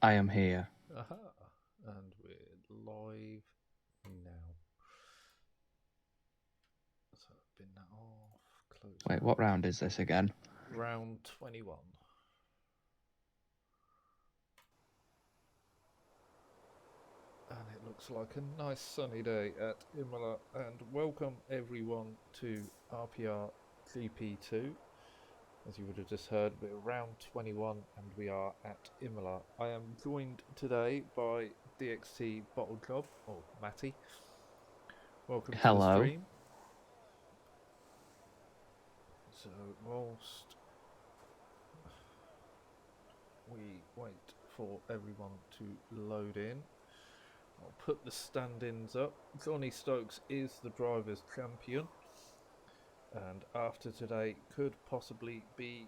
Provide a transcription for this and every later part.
I am here. Aha! And we're live now. So bin that off, close Wait, what that. round is this again? Round 21. And it looks like a nice sunny day at Imola. And welcome everyone to RPR GP2. As you would have just heard, we're round 21 and we are at Imola. I am joined today by DXT Bottle Club, or Matty. Welcome to the Hello. stream. So, whilst we wait for everyone to load in, I'll put the stand-ins up. Johnny Stokes is the driver's champion, and after today could possibly be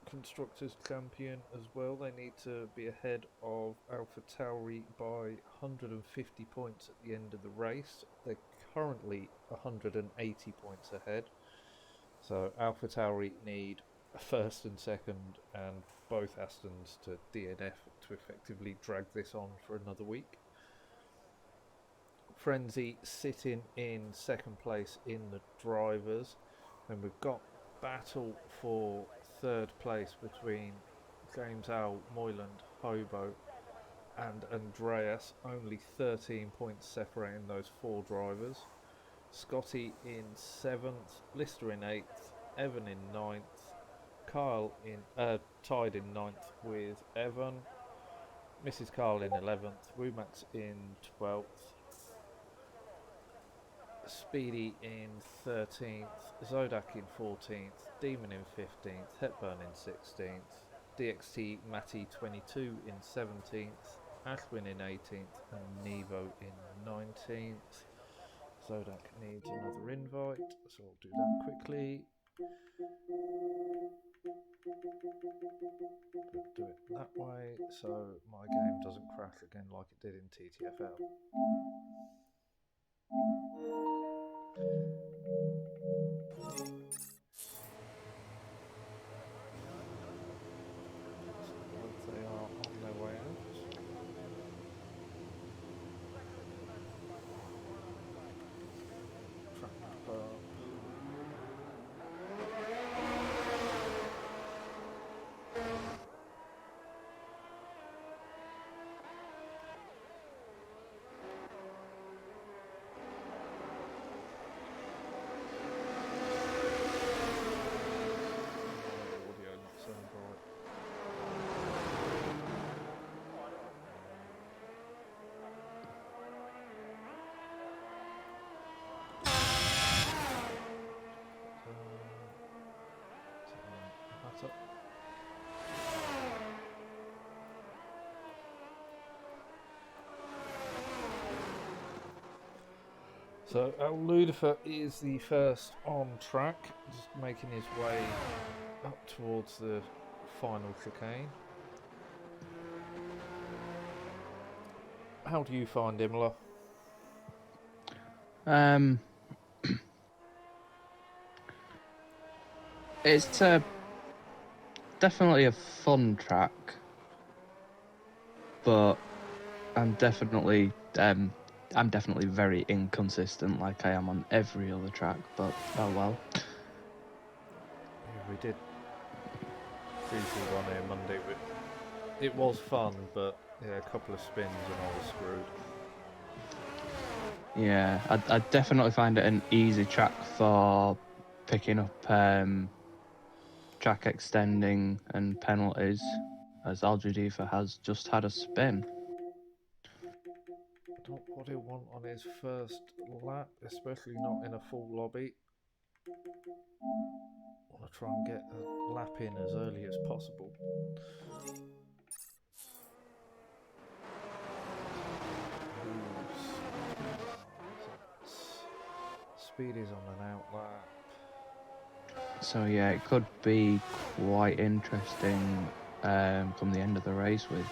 constructors champion as well. They need to be ahead of Alpha Tauri by 150 points at the end of the race. They're currently 180 points ahead. So Alpha Tauri need a first and second and both Astons to DNF to effectively drag this on for another week. Frenzy sitting in second place in the drivers, and we've got battle for third place between James Al, Moyland, Hobo and Andreas, only 13 points separating those four drivers. Scotty in 7th, Lister in 8th, Evan in ninth, Kyle in tied in ninth with Evan, Mrs. Carl in 11th, Wumax in 12th, Speedy in 13th, Zodak in 14th, Demon in 15th, Hepburn in 16th, DXT Matty 22 in 17th, Ashwin in 18th, and Nevo in 19th. Zodak needs another invite, so I'll do that quickly. Do it that way so my game doesn't crash again like it did in TTFL. So both they are on their way out. Track map up. My audio not so bright. That up. So Al Lucifer is the first on track, just making his way up towards the final chicane. How do you find Imola? Um, it's definitely a fun track, but I'm definitely I'm definitely very inconsistent, like I am on every other track. But oh well. Yeah, we did briefly one here Monday. It was fun, but yeah, a couple of spins and I was screwed. Yeah, I definitely find it an easy track for picking up track extending and penalties, as Aljudifa has just had a spin. Not what he'll want on his first lap, especially not in a full lobby. Want to try and get a lap in as early as possible. Speedy's on an out lap. So yeah, it could be quite interesting come the end of the race with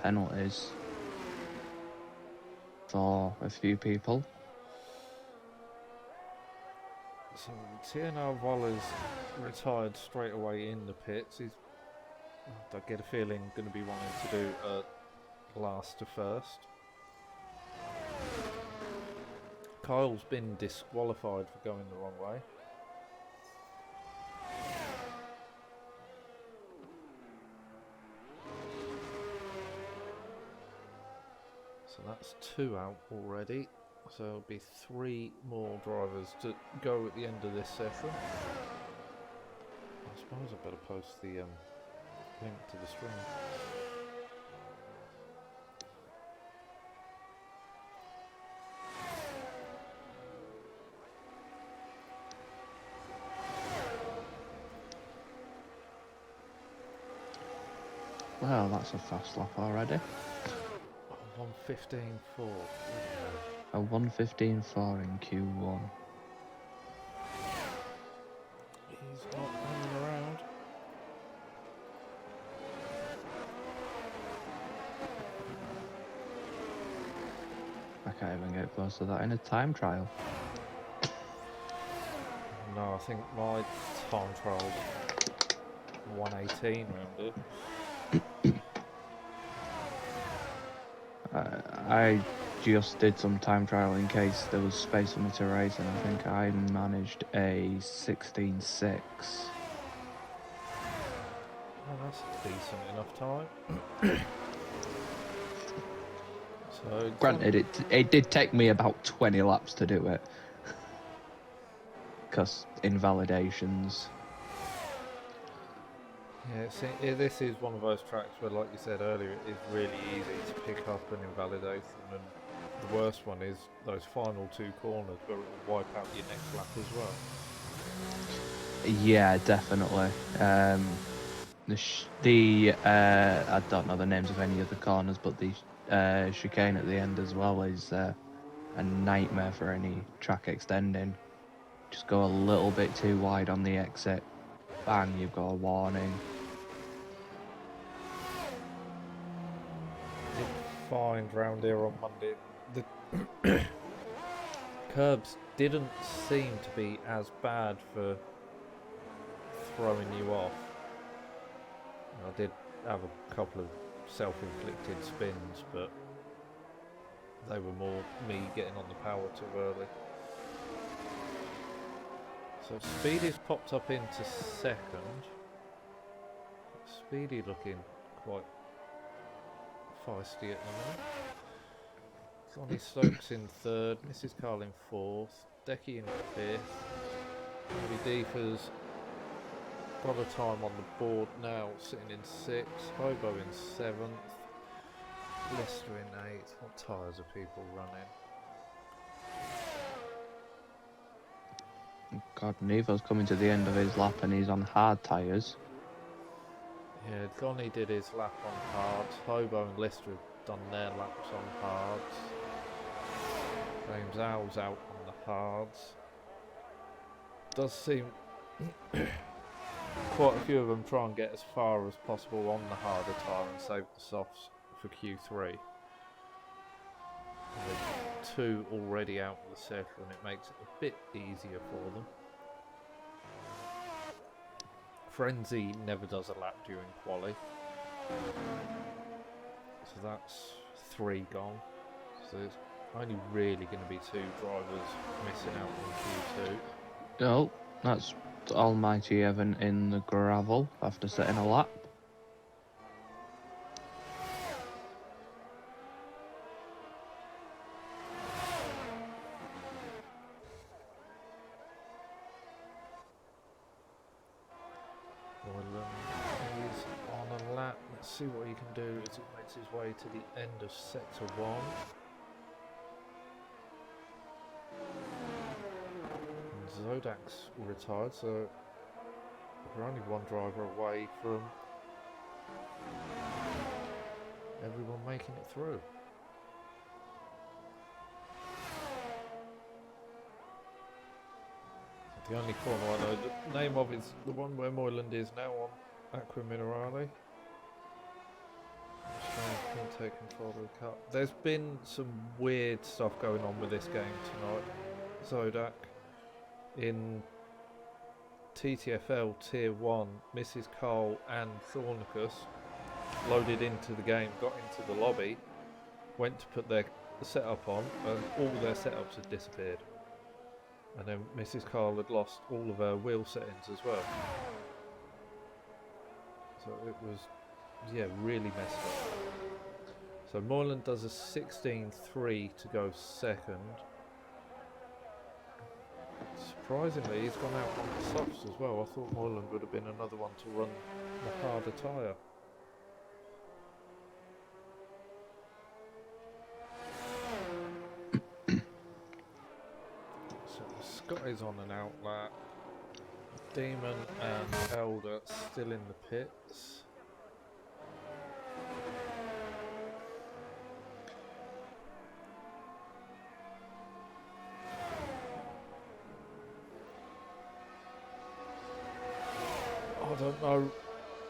penalties for a few people. So TNR Waller's retired straight away in the pits. He's I get a feeling going to be wanting to do last to first. Kyle's been disqualified for going the wrong way. So that's 2 out already. So there'll be 3 more drivers to go at the end of this session. I suppose I better post the link to the stream. Well, that's a fast lap already. 1:15.4. A 1:15.4 in Q1. He's not hanging around. I can't even get close to that in a time trial. No, I think my time trial 1:18 round it. I just did some time trial in case there was space for me to race, and I think I managed a 16.6. Well, that's a decent enough time. So Granted, it did take me about 20 laps to do it, because invalidations. Yeah, this is one of those tracks where, like you said earlier, it is really easy to pick up an invalidation, and the worst one is those final 2 corners where it will wipe out your next lap as well. Yeah, definitely. I don't know the names of any of the corners, but the chicane at the end as well is a nightmare for any track extending. Just go a little bit too wide on the exit, bang, you've got a warning. I did find round here on Monday, the curbs didn't seem to be as bad for throwing you off. I did have a couple of self-inflicted spins, but they were more me getting on the power too early. So Speedy's popped up into second. Speedy looking quite feisty at the moment. Johnny Stokes in third, Mrs. Carl in fourth, Decky in fifth. Maybe Deefa's got a time on the board now, sitting in sixth. Hobo in seventh. Lister in eighth. What tyres are people running? God, Nevo's coming to the end of his lap and he's on hard tyres. Yeah, Johnny did his lap on hards. Hobo and Lister have done their laps on hards. James Owl's out on the hards. Does seem quite a few of them try and get as far as possible on the harder tyre and save the softs for Q3. With 2 already out of the session, it makes it a bit easier for them. Frenzy never does a lap during quali, so that's 3 gone. So it's only really going to be 2 drivers missing out on Q2. Oh, that's Almighty Evan in the gravel after setting a lap. He's on a lap. Let's see what he can do as he makes his way to the end of sector 1. And Zodak's retired, so we're only 1 driver away from everyone making it through. The only corner I know the name of is the one where Moyland is now on Aqua Minerale. Just take control of the car. There's been some weird stuff going on with this game tonight. Zodak in TTFL Tier 1, Mrs. Cole and Thornicus loaded into the game, got into the lobby, went to put their setup on, and all their setups had disappeared. And then Mrs. Cole had lost all of her wheel settings as well. So it was, yeah, really messed up. So Moylan does a 16.3 to go second. Surprisingly, he's gone out on the softs as well. I thought Moylan would have been another one to run the harder tyre. So Scott is on an outlap. Demon and Elder still in the pits. I don't know.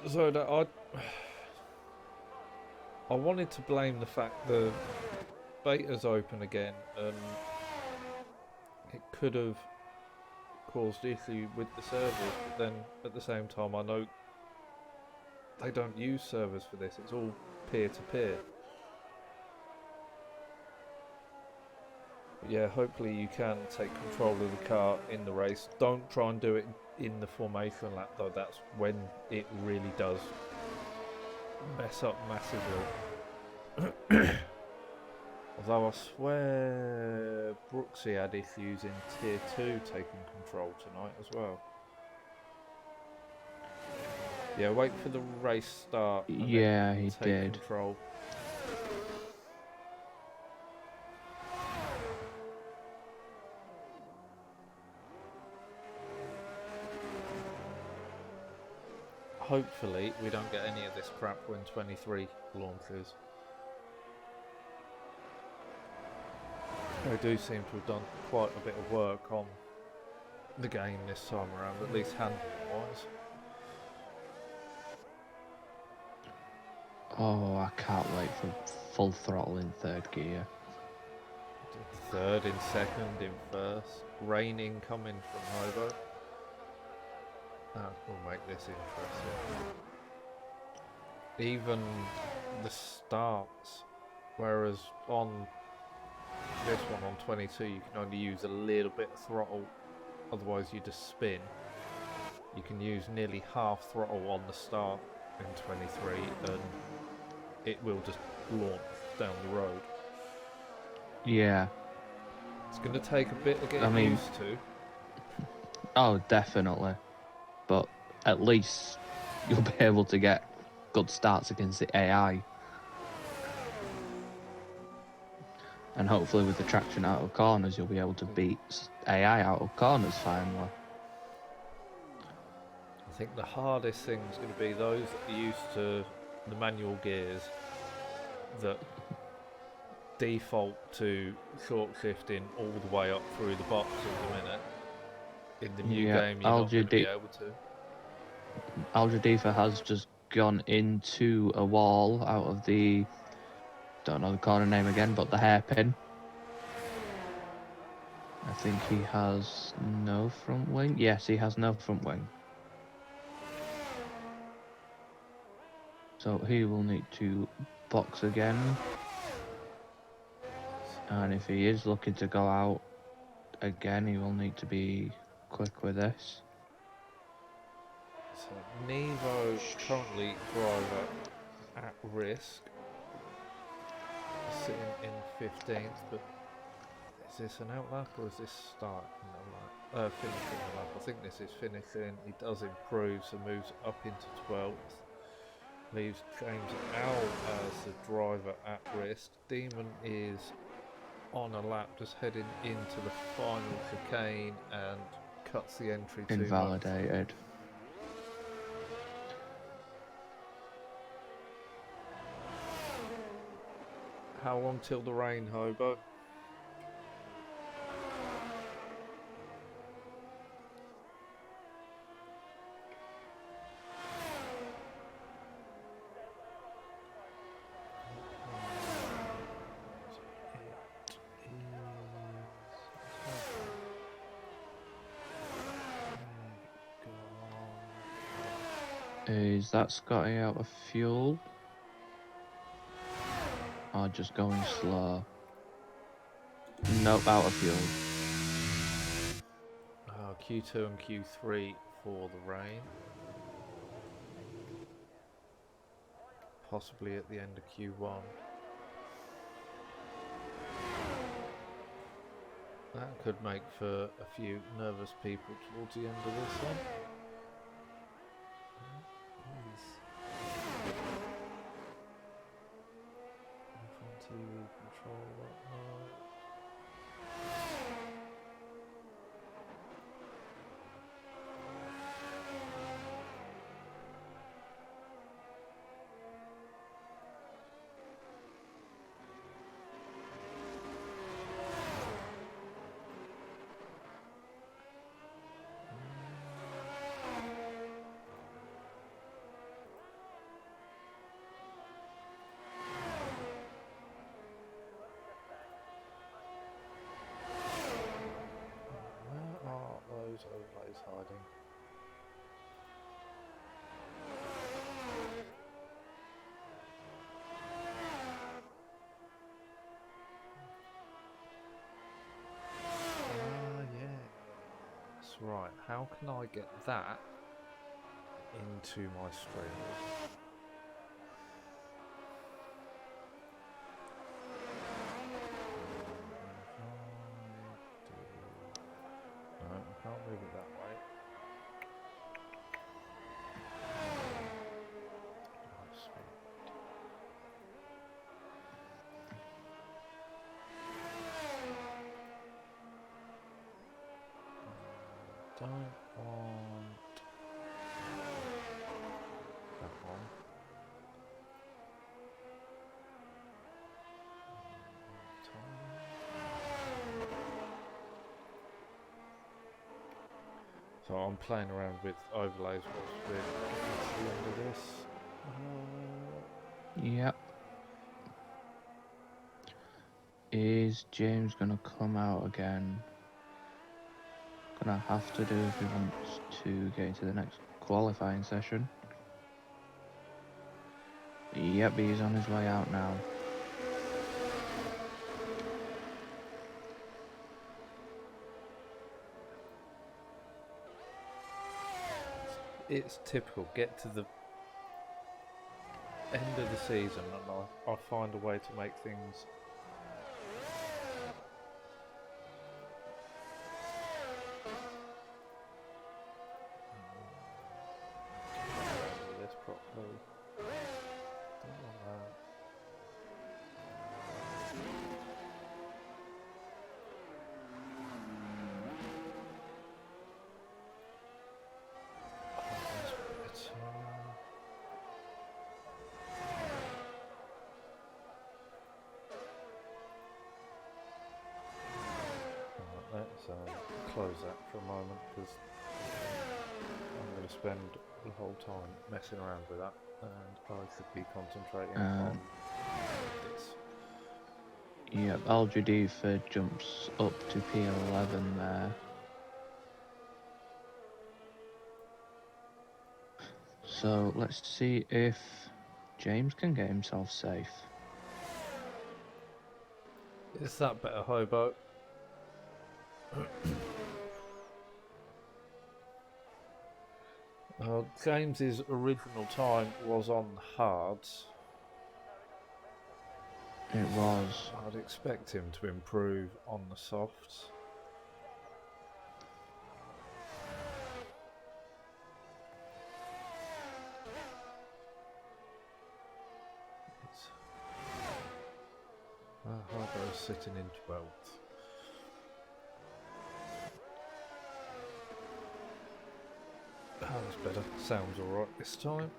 So that I wanted to blame the fact the beta's open again, and it could have caused issue with the servers. But then at the same time, I know they don't use servers for this. It's all peer-to-peer. But yeah, hopefully you can take control of the car in the race. Don't try and do it in the formation lap though. That's when it really does mess up massively. Although I swear Brooksy had issues in Tier 2 taking control tonight as well. Yeah, wait for the race start and Yeah, then he take did. control. Hopefully we don't get any of this crap when 23 launches. They do seem to have done quite a bit of work on the game this time around, at least handling wise. Oh, I can't wait for full throttle in third gear. Third in second, in first. Rain incoming from Hobo. That will make this interesting. Even the starts, whereas on this one on 22 you can only use a little bit of throttle, otherwise you just spin. You can use nearly half throttle on the start in 23 and it will just launch down the road. Yeah. It's going to take a bit of getting used to. Oh, definitely. But at least you'll be able to get good starts against the AI. And hopefully with the traction out of corners, you'll be able to beat AI out of corners finally. I think the hardest thing is going to be those that are used to the manual gears that default to short shifting all the way up through the box at the minute. In the new game, you're not going to be able to. Algedifa has just gone into a wall out of the, don't know the corner name again, but the hairpin. I think he has no front wing. Yes, he has no front wing. So he will need to box again. And if he is looking to go out again, he will need to be quick with this. So Nevo currently driver at risk, sitting in 15th, but is this an outlap or is this starting the lap? Finishing the lap. I think this is finishing. He does improve, so moves up into 12th. Leaves James Owl as the driver at risk. Demon is on a lap, just heading into the final chicane and cuts the entry too much. Invalidated. How long till the rain, Hobo? Is that Scotty out of fuel? Or just going slow? Nope, out of fuel. Q2 and Q3 for the rain. Possibly at the end of Q1. That could make for a few nervous people towards the end of this one. Off on TV controller. Where are those overlays hiding? Yes, right. How can I get that into my stream? No, I can't move it that way. Don't want that one. So I'm playing around with overlays whilst we're getting to the end of this. Yep. Is James gonna come out again? Gonna have to do if he wants to get into the next qualifying session. Yep, he's on his way out now. It's typical. Get to the end of the season and I find a way to make things do this properly. Don't want that. Let's close that for a moment because I'm going to spend the whole time messing around with that and I should be concentrating on this. Yep, Algidifa jumps up to P11 there. So let's see if James can get himself safe. Is that better, Hobo? James's original time was on hards. It was. I'd expect him to improve on the softs. Hobo's sitting in 12th. Oh, that's better. Sounds alright this time.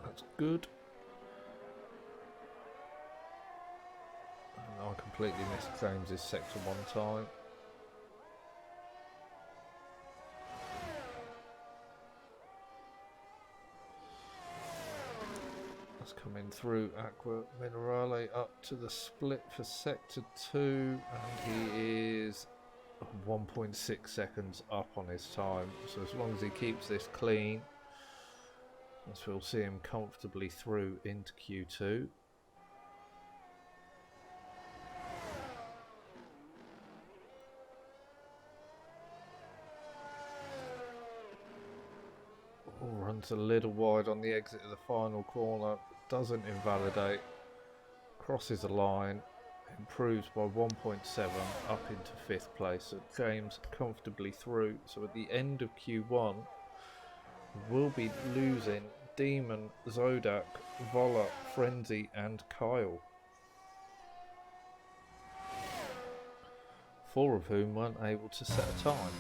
That's good. And I completely missed James's sector one time. That's coming through Aqua Minerale up to the split for sector 2, and he is 1.6 seconds up on his time. So as long as he keeps this clean, as we'll see him comfortably through into Q2. Runs a little wide on the exit of the final corner, doesn't invalidate, crosses the line, improves by 1.7 up into 5th place. So James comfortably through. So at the end of Q1, we'll be losing Demon, Zodak, Vola, Frenzy and Kyle. 4 of whom weren't able to set a time.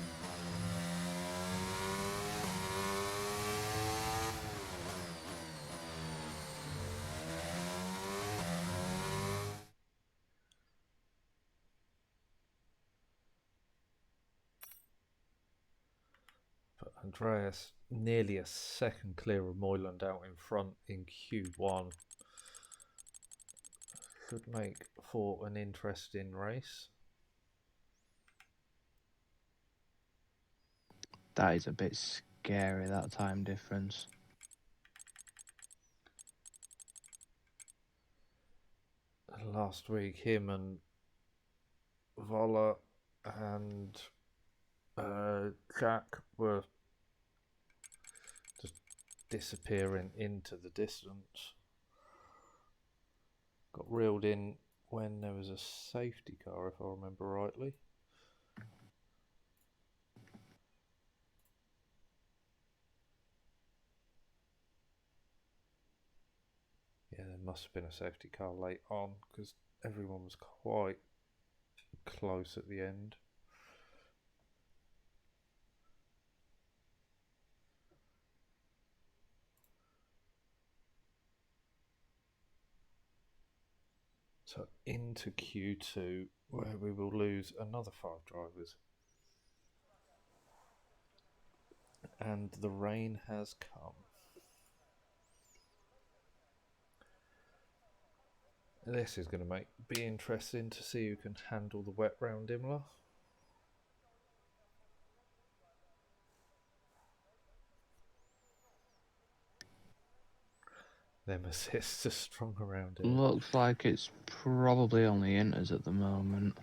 But Andreas nearly a second clear of Moyland out in front in Q1. Could make for an interesting race. That is a bit scary, that time difference. Last week, him and Vola and Jack were just disappearing into the distance. Got reeled in when there was a safety car, if I remember rightly. Yeah, there must have been a safety car late on because everyone was quite close at the end. So into Q2, where we will lose another 5 drivers. And the rain has come. This is going to be interesting to see who can handle the wet round Imola. Them assists are strong around here. Looks like it's probably only Inters at the moment.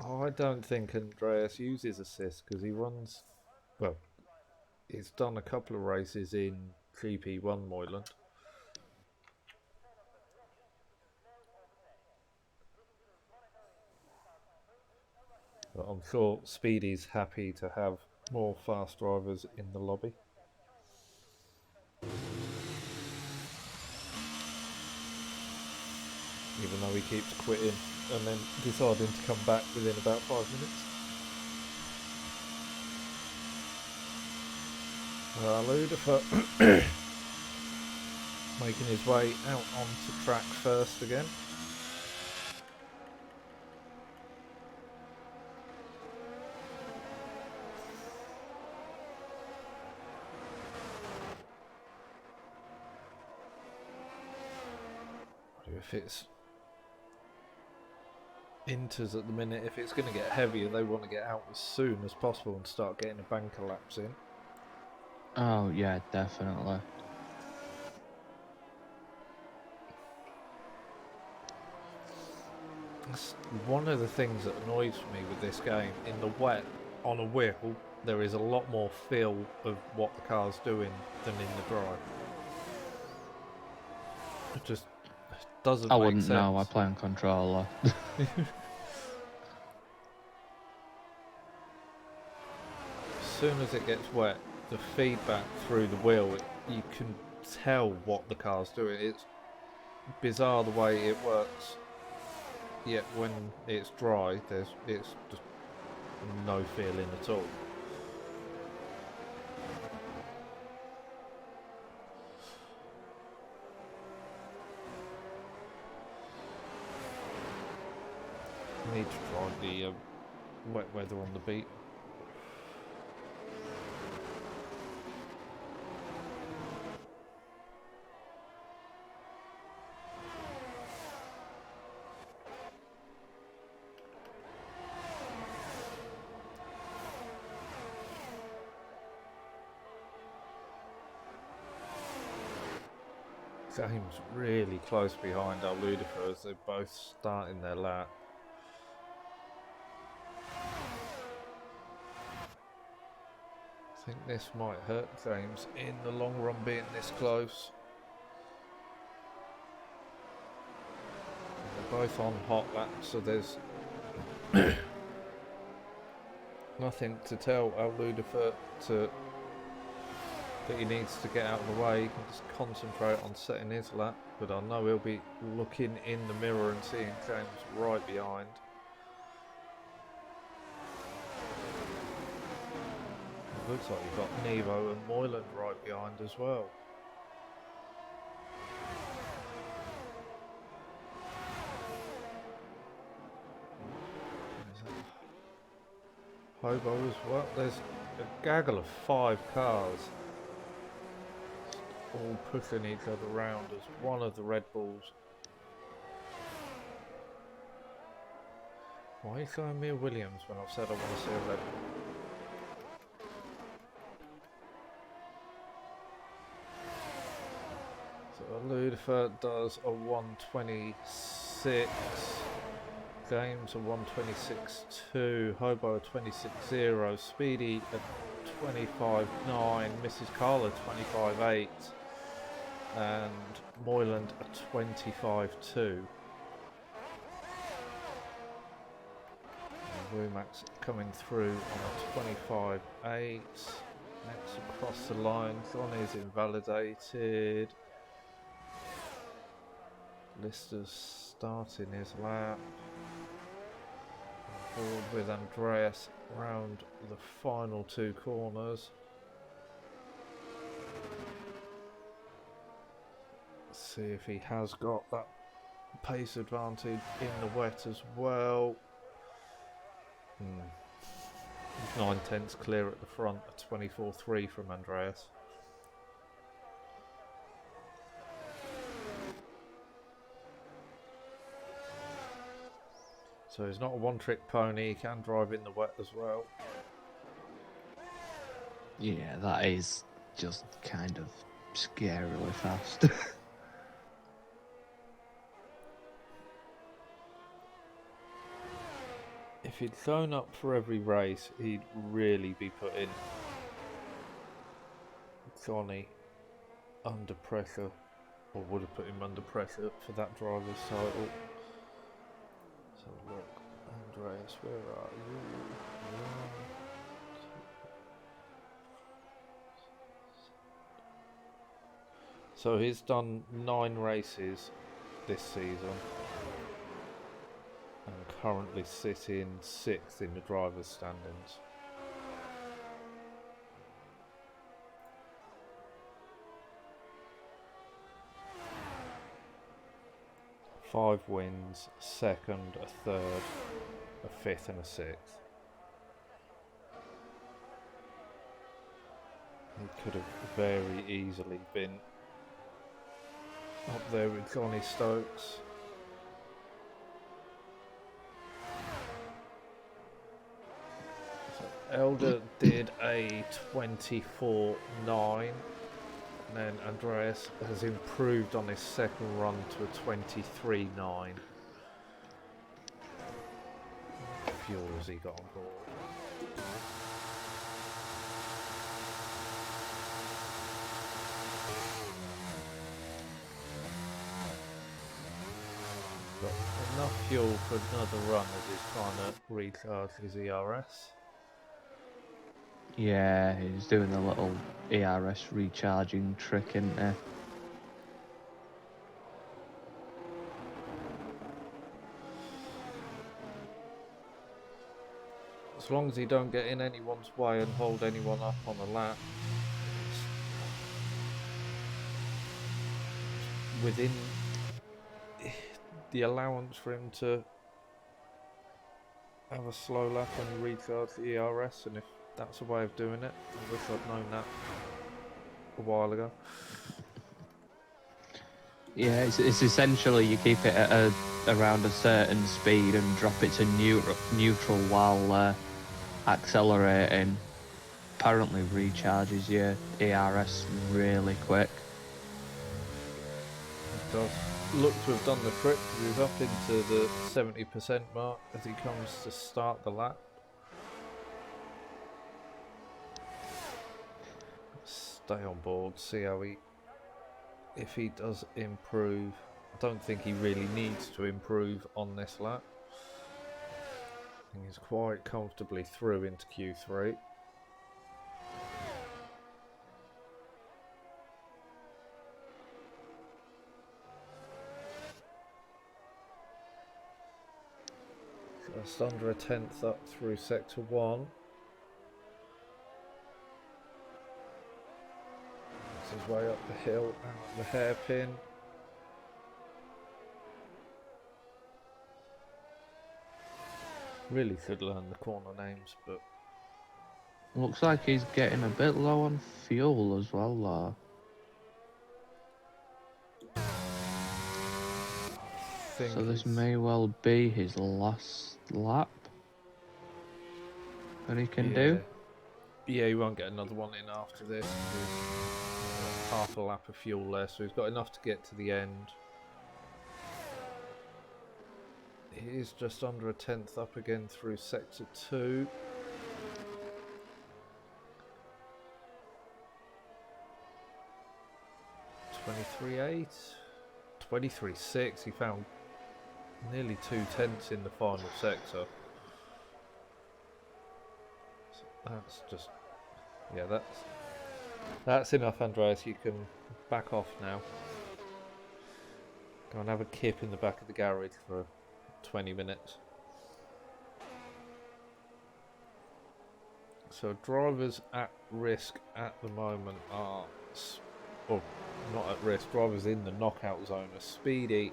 Oh, I don't think Andreas uses assists because he runs, well, he's done a couple of races in GP1 Moyland. But I'm sure Speedy's happy to have more fast drivers in the lobby. Even though he keeps quitting and then deciding to come back within about 5 minutes. Ludifer making his way out onto track first again. If it's Inters at the minute, if it's going to get heavier, they want to get out as soon as possible and start getting a banker laps in. Oh yeah, definitely. That's one of the things that annoys me with this game. In the wet, on a wheel, there is a lot more feel of what the car's doing than in the dry. It just doesn't make sense. I wouldn't know, I play on controller. As soon as it gets wet, the feedback through the wheel, you can tell what the car's doing. It's bizarre the way it works. Yet when it's dry, it's just no feeling at all. I need to try the wet weather on the beat. James really close behind our Ludifer as they're both starting their lap. I think this might hurt James in the long run being this close. They're both on hot laps, so there's nothing to tell our Ludifer that he needs to get out of the way. He can just concentrate on setting his lap, but I know he'll be looking in the mirror and seeing James right behind. It looks like you've got Nevo and Moylan right behind as well. Hobo as well. There's a gaggle of 5 cars all pushing each other around as one of the Red Bulls. Why are you showing me a Williams when I've said I want to see a Red Bull? So Ludifer does a 126. James a 126.2, Hobo a 26.0, Speedy a 25.9, Mrs. Carla 25.8, and Moyland a 25.2. Rumax coming through on a 25.8. Next across the line, Johnny's invalidated. Lister's starting his lap. Forward with Andreas round the final 2 corners. Let's see if he has got that pace advantage in the wet as well. 9/10 clear at the front, a 24.3 from Andreas. So he's not a one-trick pony, he can drive in the wet as well. Yeah, that is just kind of scarily fast. If he'd shown up for every race, he'd really be putting Johnny under pressure, or would have put him under pressure for that driver's title. So look, Andreas, where are you? So he's done 9 races this season and currently sitting 6th in the driver's standings. Five wins, 2nd, a 3rd, a 5th and a 6th. He could have very easily been up there with Johnny Stokes. So Elder did a 24.9. And then Andreas has improved on his 2nd run to a 23.9. What fuel has he got on board? Got enough fuel for another run as he's trying to recharge his ERS. Yeah, he's doing the little ERS recharging trick, isn't he? As long as he don't get in anyone's way and hold anyone up on a lap, within the allowance for him to have a slow lap and recharge the ERS, and if that's a way of doing it, I wish I'd known that a while ago. Yeah, it's essentially you keep it at around a certain speed and drop it to neutral while accelerating. Apparently recharges your ERS really quick. does look to have done the trick. He's up into the 70% mark as he comes to start the lap. Stay on board, see how if he does improve. I don't think he really needs to improve on this lap. I think he's quite comfortably through into Q3. Just under a tenth up through sector 1. His way up the hill and the hairpin. Really could learn the corner names, but Looks like he's getting a bit low on fuel as well, so this may well be his last lap that he can do. Yeah, he won't get another one in after this. There's half a lap of fuel left, so he's got enough to get to the end. He is just under a tenth up again through sector 2. .23.8, 23.6. He found nearly 2/10 in the final sector. So that's just, yeah, that's enough, Andreas. You can back off now. Go and have a kip in the back of the garage for 20 minutes. So drivers at risk at the moment are, well, not at risk, drivers in the knockout zone are Speedy,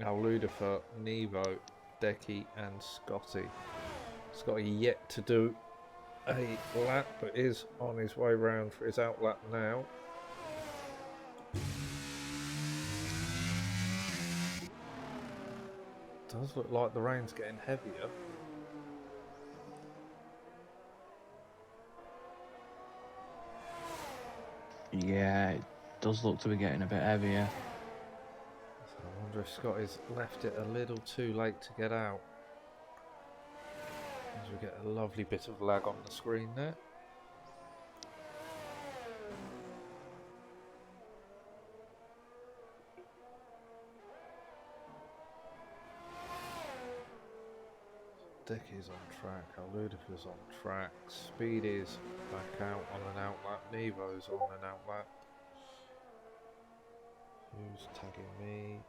Al Ludifer, Nevo, Decky and Scotty. Scotty yet to do a lap, but is on his way round for his out lap now. Does look like the rain's getting heavier. Yeah, it does look to be getting a bit heavier. So I wonder if Scotty's left it a little too late to get out. As we get a lovely bit of lag on the screen there. Decky's on track, Ludifer's on track, Speedy's back out on an out lap, Nevo's on an out lap. Who's tagging me?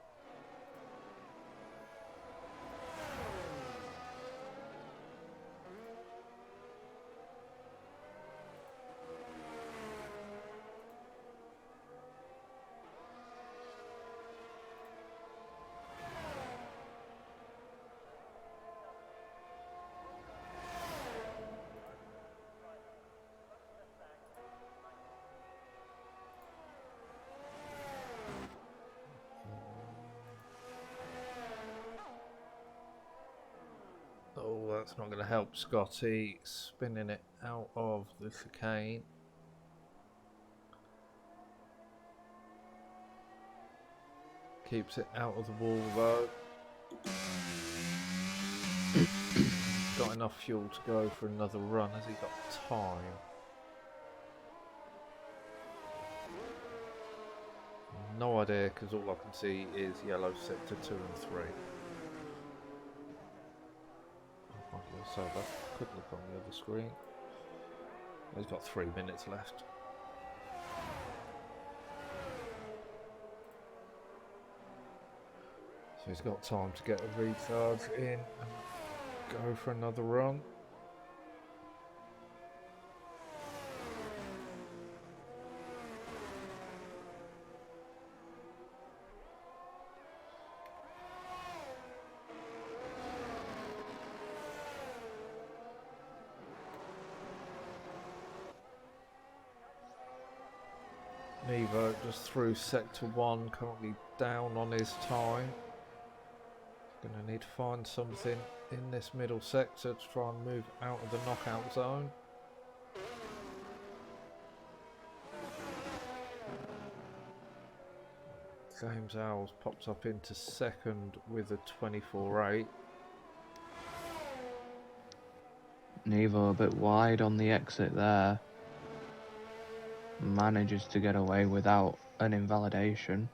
Oh, that's not going to help Scotty. Spinning it out of the chicane. Keeps it out of the wall though. Got enough fuel to go for another run. Has he got time? No idea, because all I can see is yellow sector 2 and 3. So that could look on the other screen. He's got 3 minutes left. So he's got time to get a recharge in and go for another run. Nevo just through sector 1, currently down on his time. Gonna need to find something in this middle sector to try and move out of the knockout zone. James Owls pops up into second with a 24.8. Nevo a bit wide on the exit there. Manages to get away without an invalidation.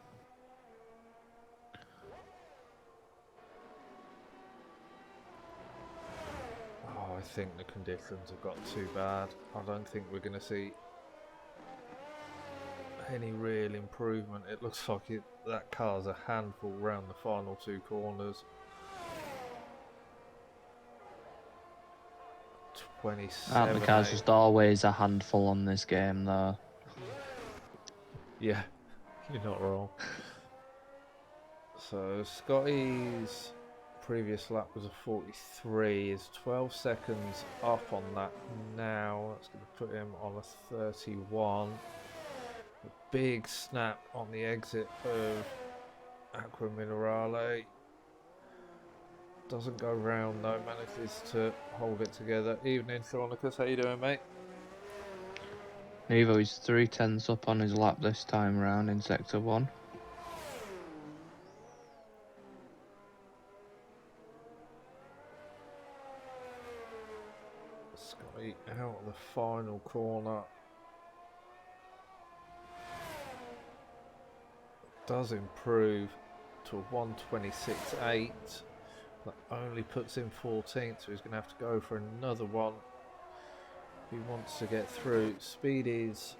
Oh, I think the conditions have got too bad. I don't think we're going to see any real improvement. It looks like that car's a handful round the final two corners. 27. The car's just always a handful on this game, though. Yeah, you're not wrong. So Scotty's previous lap was a 43. Is 12 seconds up on that now. That's going to put him on a 31. A big snap on the exit of Aqua Minerale. Doesn't go round though, manages to hold it together. Evening, Thronicus, how you doing, mate? Nevo is 3/10 up on his lap this time round in Sector 1. Scotty out of the final corner. Does improve to a 126.8. That only puts him 14th, so he's going to have to go for another one if he wants to get through. Speedy's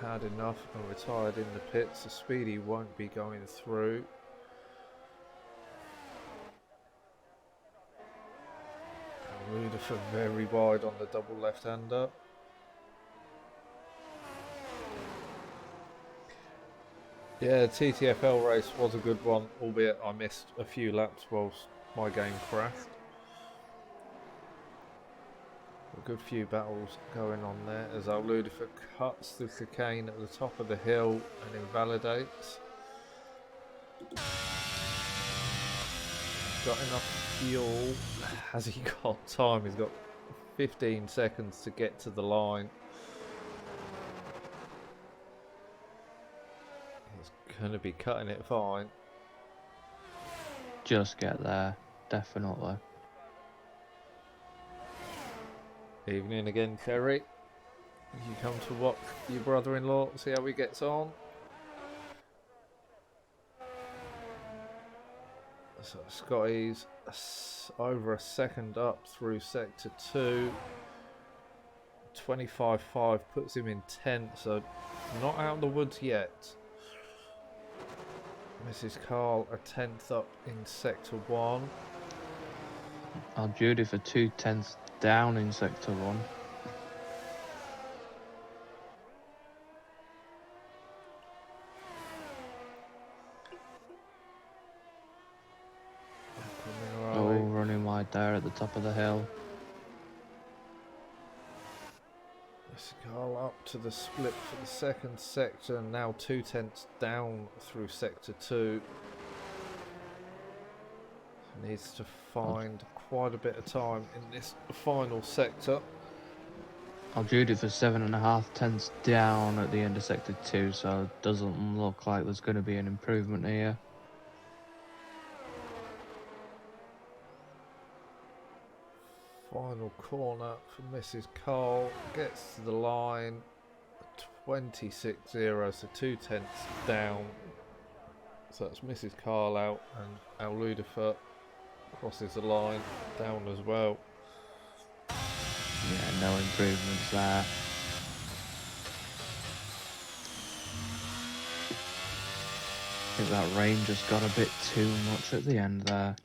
had enough and retired in the pits, so Speedy won't be going through. Ludifer very wide on the double left-hander. Yeah, the TTFL race was a good one, albeit I missed a few laps whilst my game crashed. A good few battles going on there as our Ludifer cuts the chicane at the top of the hill and invalidates. Got enough fuel. Has he got time? He's got 15 seconds to get to the line. He's going to be cutting it fine. Just get there, definitely. Evening again, Terry. You come to watch your brother-in-law, see how he gets on. So Scotty's over a second up through sector 2. 25.5 puts him in 10th, so not out of the woods yet. Mrs. Carl a 10th up in sector 1. Al Judy for 2/10 down in Sector 1. Oh, running wide there at the top of the hill. Mrs. Carl up to the split for the second sector, and now 2/10 down through sector 2. Needs to find quite a bit of time in this final sector. Al Judy for 7.5 tenths down at the end of Sector 2, so it doesn't look like there's going to be an improvement here. Final corner for Mrs. Carl, gets to the line, 26.0, so 2/10 down. So that's Mrs. Carl out, and Al Ludifer crosses the line down as well. Yeah, no improvements there. I think that rain just got a bit too much at the end there.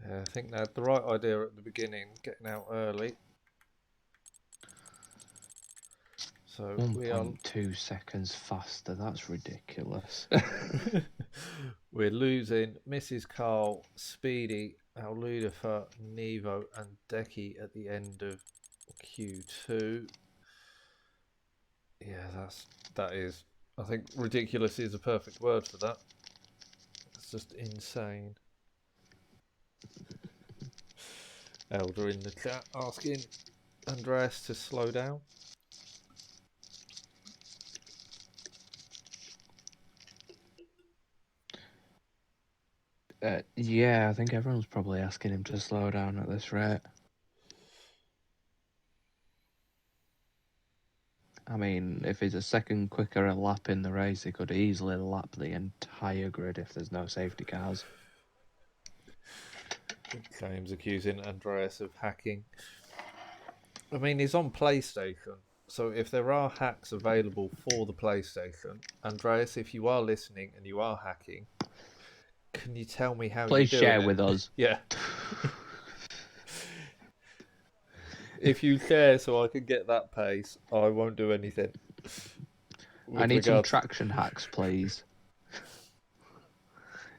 Yeah, I think they had the right idea at the beginning, getting out early. So we are 1.2 seconds faster, that's ridiculous. we're losing Mrs. Carl, Speedy, Al Ludifer, Nevo and Decky at the end of Q2. Yeah, that is, I think ridiculous is a perfect word for that. It's just insane. Elder in the chat asking Andreas to slow down. Yeah, I think everyone's probably asking him to slow down at this rate. I mean, if he's a second quicker a lap in the race, he could easily lap the entire grid if there's no safety cars. James accusing Andreas of hacking. I mean, he's on PlayStation, so if there are hacks available for the PlayStation, Andreas, if you are listening and you are hacking, can you tell me how Please you're doing share it? with us. Yeah. If you share so I can get that pace, I won't do anything. I need some traction hacks, please.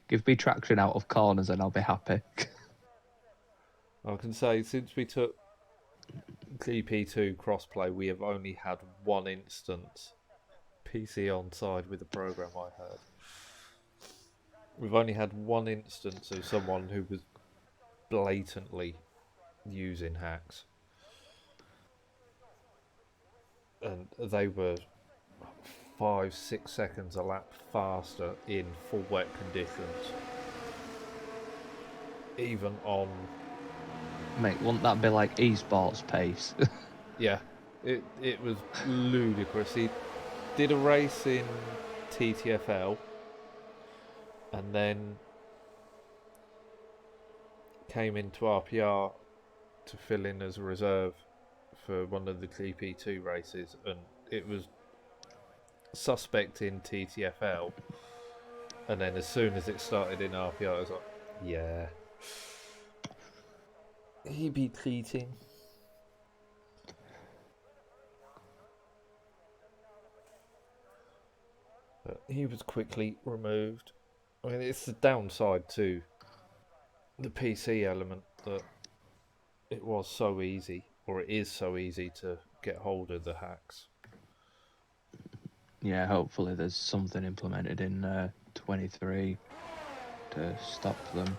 Give me traction out of corners and I'll be happy. I can say, since we took GP2 crossplay, we have only had one instance PC on side with the program I heard. We've only had one instance of someone who was blatantly using hacks. And they were 5-6 seconds a lap faster in full wet conditions. Even on... Mate, wouldn't that be like esports pace? Yeah, it was ludicrous. He did a race in TTFL and then came into RPR to fill in as a reserve for one of the GP2 races, and it was suspect in TTFL, and then as soon as it started in RPR, I was like, yeah, he be cheating. But he was quickly removed. I mean, it's the downside to the PC element that it was so easy, or it is so easy to get hold of the hacks. Yeah, hopefully there's something implemented in 23 to stop them.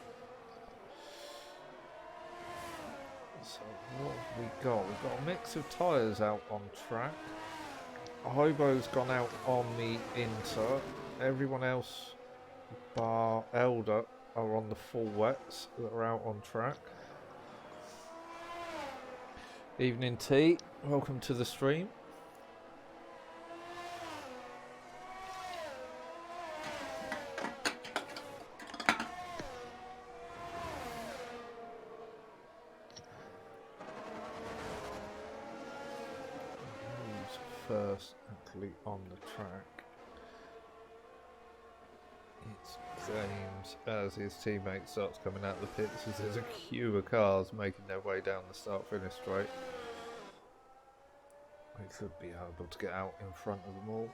So what have we got? We've got a mix of tyres out on track. Hobo's gone out on the Inter. Everyone else, bar Elder, are on the full wets that are out on track. Evening Tea, welcome to the stream. Who's first actually on the track? It's James as his teammate starts coming out the pits as there's a queue of cars making their way down the start-finish straight. He should be able to get out in front of them all.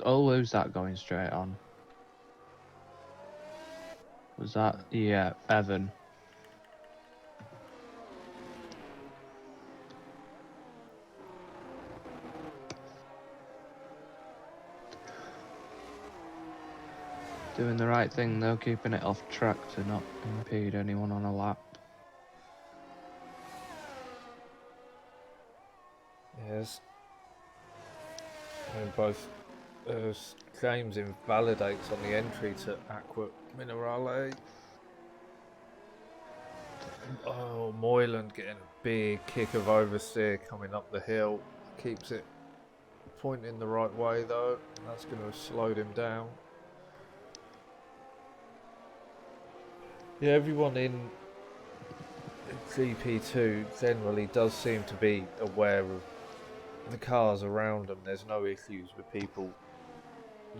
Oh, who's that going straight on? Was that... Yeah, Evan. Doing the right thing though, keeping it off track to not impede anyone on a lap. Yes. And both James invalidates on the entry to Aqua Minerale. Oh, Moylan getting a big kick of oversteer coming up the hill. Keeps it pointing the right way though. That's going to have slowed him down. Yeah, everyone in GP2 generally does seem to be aware of the cars around them. There's no issues with people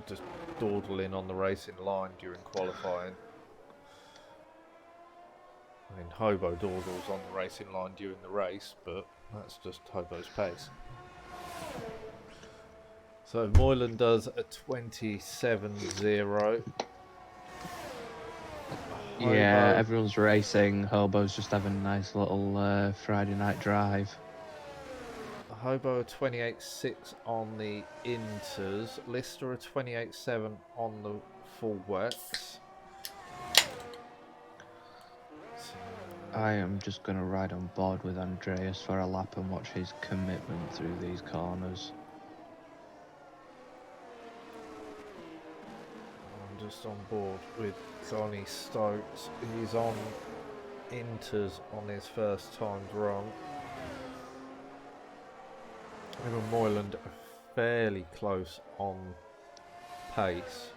just dawdling on the racing line during qualifying. I mean, Hobo dawdles on the racing line during the race, but that's just Hobo's pace. So Moylan does a 27.0. Yeah, everyone's racing. Hobo's just having a nice little Friday night drive. Hobo a 28.6 on the Inters. Lister a 28.7 on the full wets. I am just going to ride on board with Andreas for a lap and watch his commitment through these corners. just on board with Johnny Stokes. He's on Inters on his first timed run. Him and Moyland are fairly close on pace.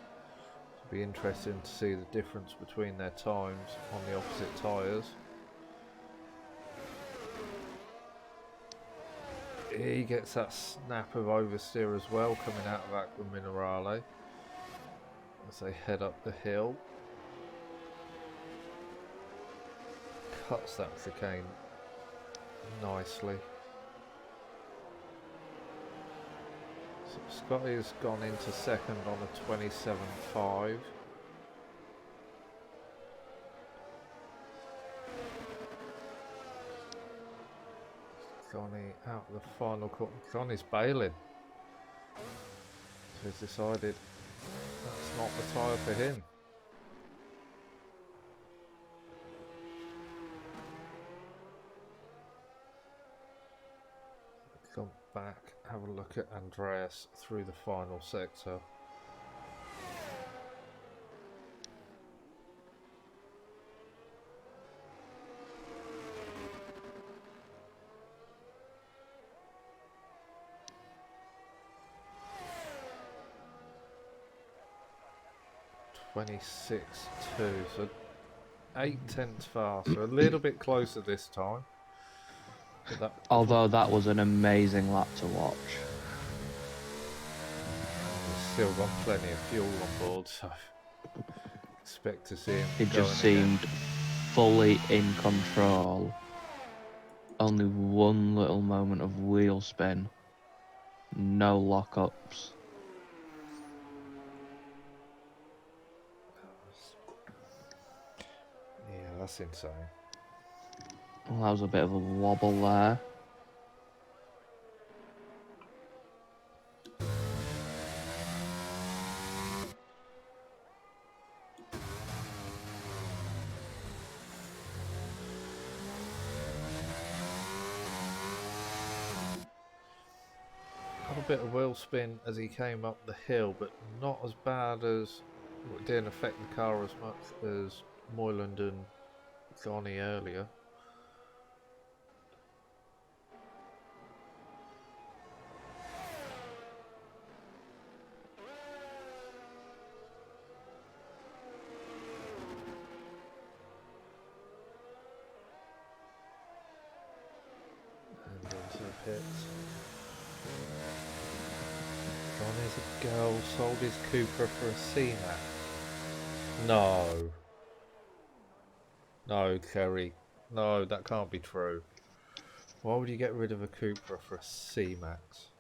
It'll be interesting to see the difference between their times on the opposite tyres. He gets that snap of oversteer as well coming out of Aqua Minerale as they head up the hill. Cuts that chicane nicely. So Scotty's gone into second on a 27.5. Johnny out of the final corner. Johnny's bailing. So he's decided that's not the tyre for him. Come back, have a look at Andreas through the final sector. .26.2, so 8/10 faster, a little bit closer this time. Although that was an amazing lap to watch. He's still got plenty of fuel on board, so expect to see him. It just seemed fully in control. Only one little moment of wheel spin. No lockups. Yeah, that's insane. Well, that was a bit of a wobble there. Got a bit of wheel spin as he came up the hill, but not as bad as, it didn't affect the car as much as Moyland and Johnny earlier. And into the pits. Johnny's a girl, sold his Cupra for a C-Max. No. No, Kerry. No, that can't be true. Why would you get rid of a Cupra for a C-Max?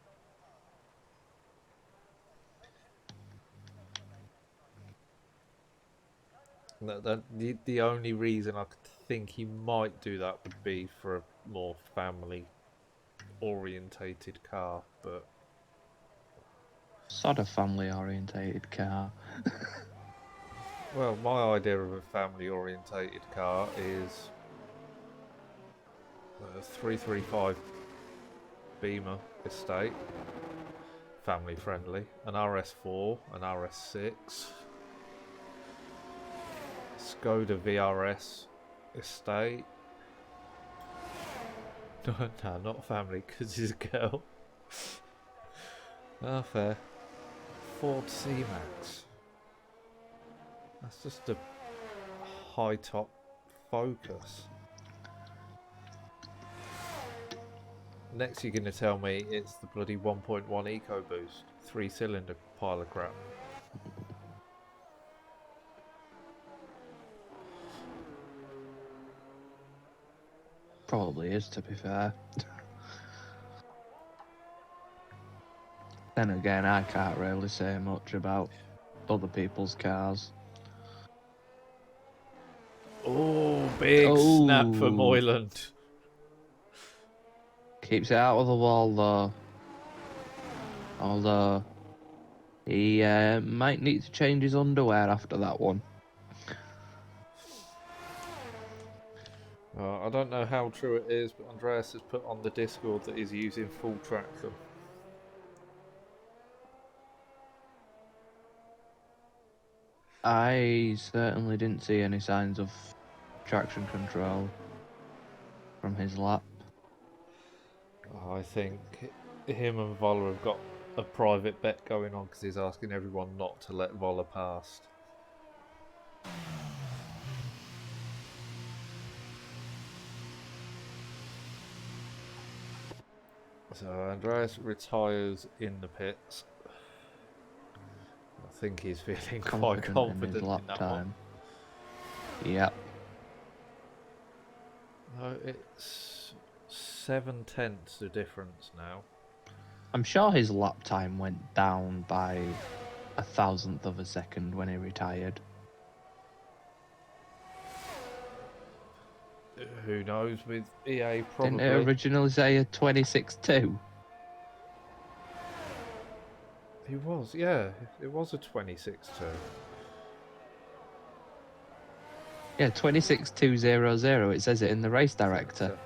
The only reason I could think he might do that would be for a more family orientated car, but Sort of family orientated car. well, my idea of a family orientated car is a 335 Beamer estate, family friendly, an RS4, an RS6, Skoda VRS estate. No, not family, because he's a girl. Ah, fair. Ford C-Max. That's just a high top Focus. Next you're going to tell me it's the bloody 1.1 EcoBoost 3-cylinder pile of crap. Probably is, to be fair. Then again, I can't really say much about other people's cars. Oh, big snap for Moyland. Keeps it out of the wall though. Although he might need to change his underwear after that one. I don't know how true it is, but Andreas has put on the Discord that he's using full traction. I certainly didn't see any signs of traction control from his lap. I think him and Voller have got a private bet going on because he's asking everyone not to let Voller past. So Andreas retires in the pits. I think he's feeling quite confident in his lap in that time. Yep. one. No, it's 7/10 the difference now. I'm sure his lap time went down by 1,000th of a second when he retired. Who knows? With EA, probably. Didn't it originally say a 26.2? He was, yeah. It was a 26.2. Yeah, 26.200. It says it in the race director.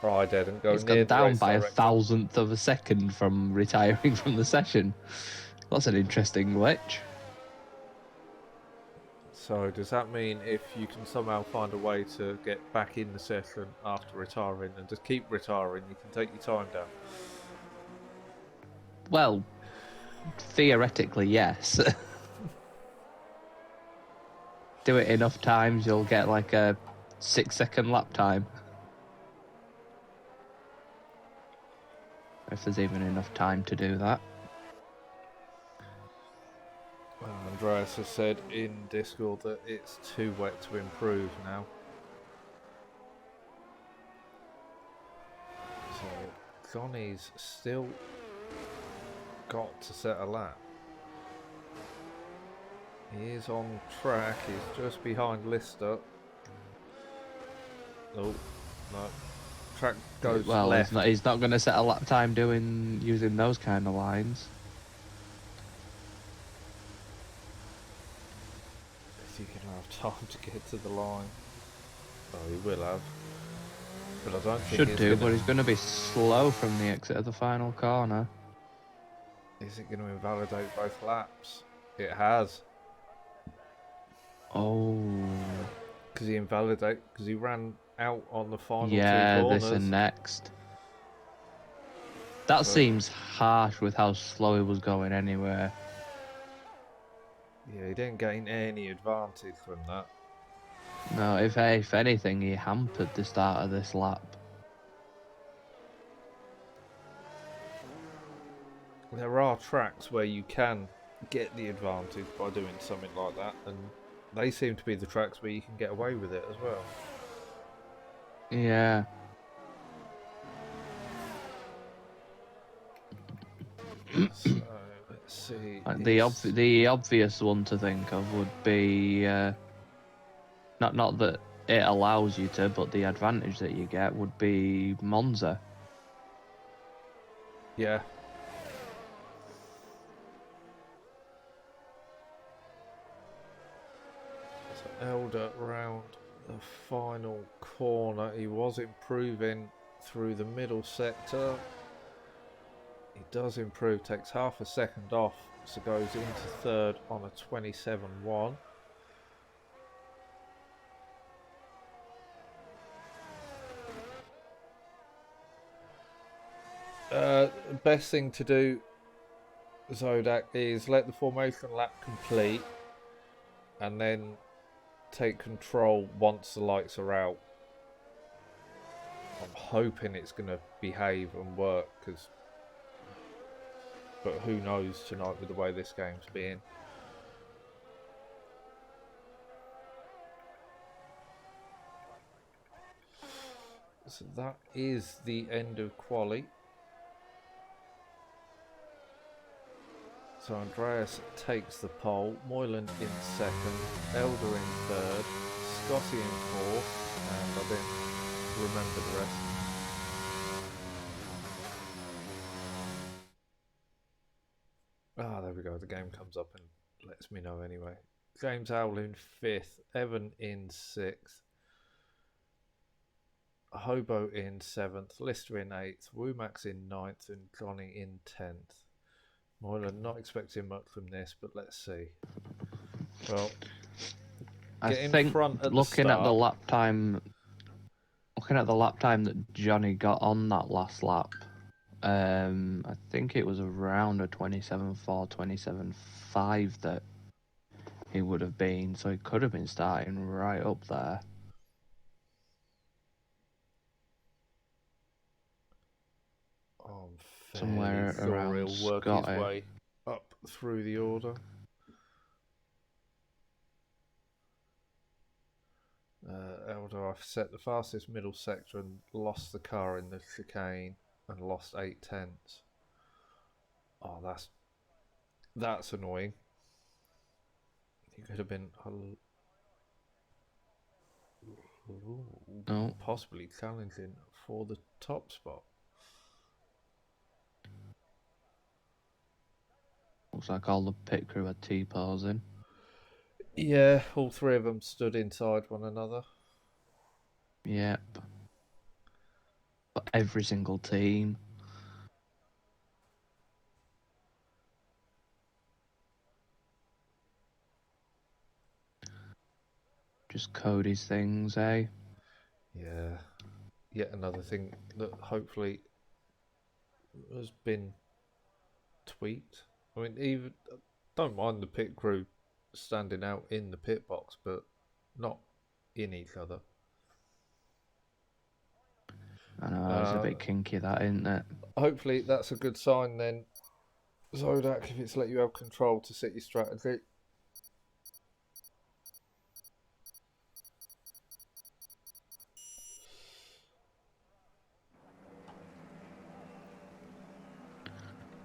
Oh, I didn't go It's near gone the down race by director. 1,000th of a second from retiring from the session. That's an interesting glitch. So does that mean if you can somehow find a way to get back in the session after retiring and just keep retiring, you can take your time down? Well, theoretically, yes. Do it enough times, you'll get like a 6-second lap time. If there's even enough time to do that. Andreas has said in Discord that it's too wet to improve now. So Johnny's still got to set a lap. He is on track, he's just behind Lister. Oh, no. Track goes left. He's not going to set a lap time using those kind of lines. Is he going to have time to get to the line? Oh, he will have. But I don't think Should do, but he's going to be slow from the exit of the final corner. Is it going to invalidate both laps? It has. Oh. Because he ran out on the final 2 corners. Yeah, this and next. That seems harsh with how slow he was going anyway. Yeah, he didn't gain any advantage from that. No, if anything, he hampered the start of this lap. There are tracks where you can get the advantage by doing something like that, and they seem to be the tracks where you can get away with it as well. Yeah. So, let's see. The obvious one to think of would be not that it allows you to, but the advantage that you get would be Monza. Yeah. So Elder round the final corner. He was improving through the middle sector. He does improve, takes half a second off, so goes into third on a 27.1. Best thing to do, Zodak, is let the formation lap complete and then take control once the lights are out. I'm hoping it's going to behave and work, but who knows tonight with the way this game's being. So that is the end of quali. So Andreas takes the pole, Moylan in second, Elder in third, Scotty in fourth, and I didn't remember the rest. Ah, there we go, the game comes up and lets me know anyway. James Owl in fifth, Evan in sixth, Hobo in seventh, Lister in eighth, Woomax in ninth, and Johnny in 10th. Moylan not expecting much from this, but let's see. Well, I get in think front at the looking at the start. lap time, that Johnny got on that last lap, I think it was around a 27.4, 27.5 that he would have been, so he could have been starting right up there. I'm fairly Somewhere sure around he'll work his Scotty. way up through the order. Elder, I've set the fastest middle sector and lost the car in the chicane and lost 8/10. Oh, that's annoying. He could have been No, possibly challenging for the top spot. looks like all the pit crew are T-posing. Yeah, all three of them stood inside one another. Yep. But every single team. Just Cody's things, eh? Yeah, yet another thing that hopefully has been tweaked. I mean, even don't mind the pit crew standing out in the pit box, but not in each other. I know, it's a bit kinky, that, isn't it? Hopefully, that's a good sign then, Zodak, if it's let you have control to set your strategy.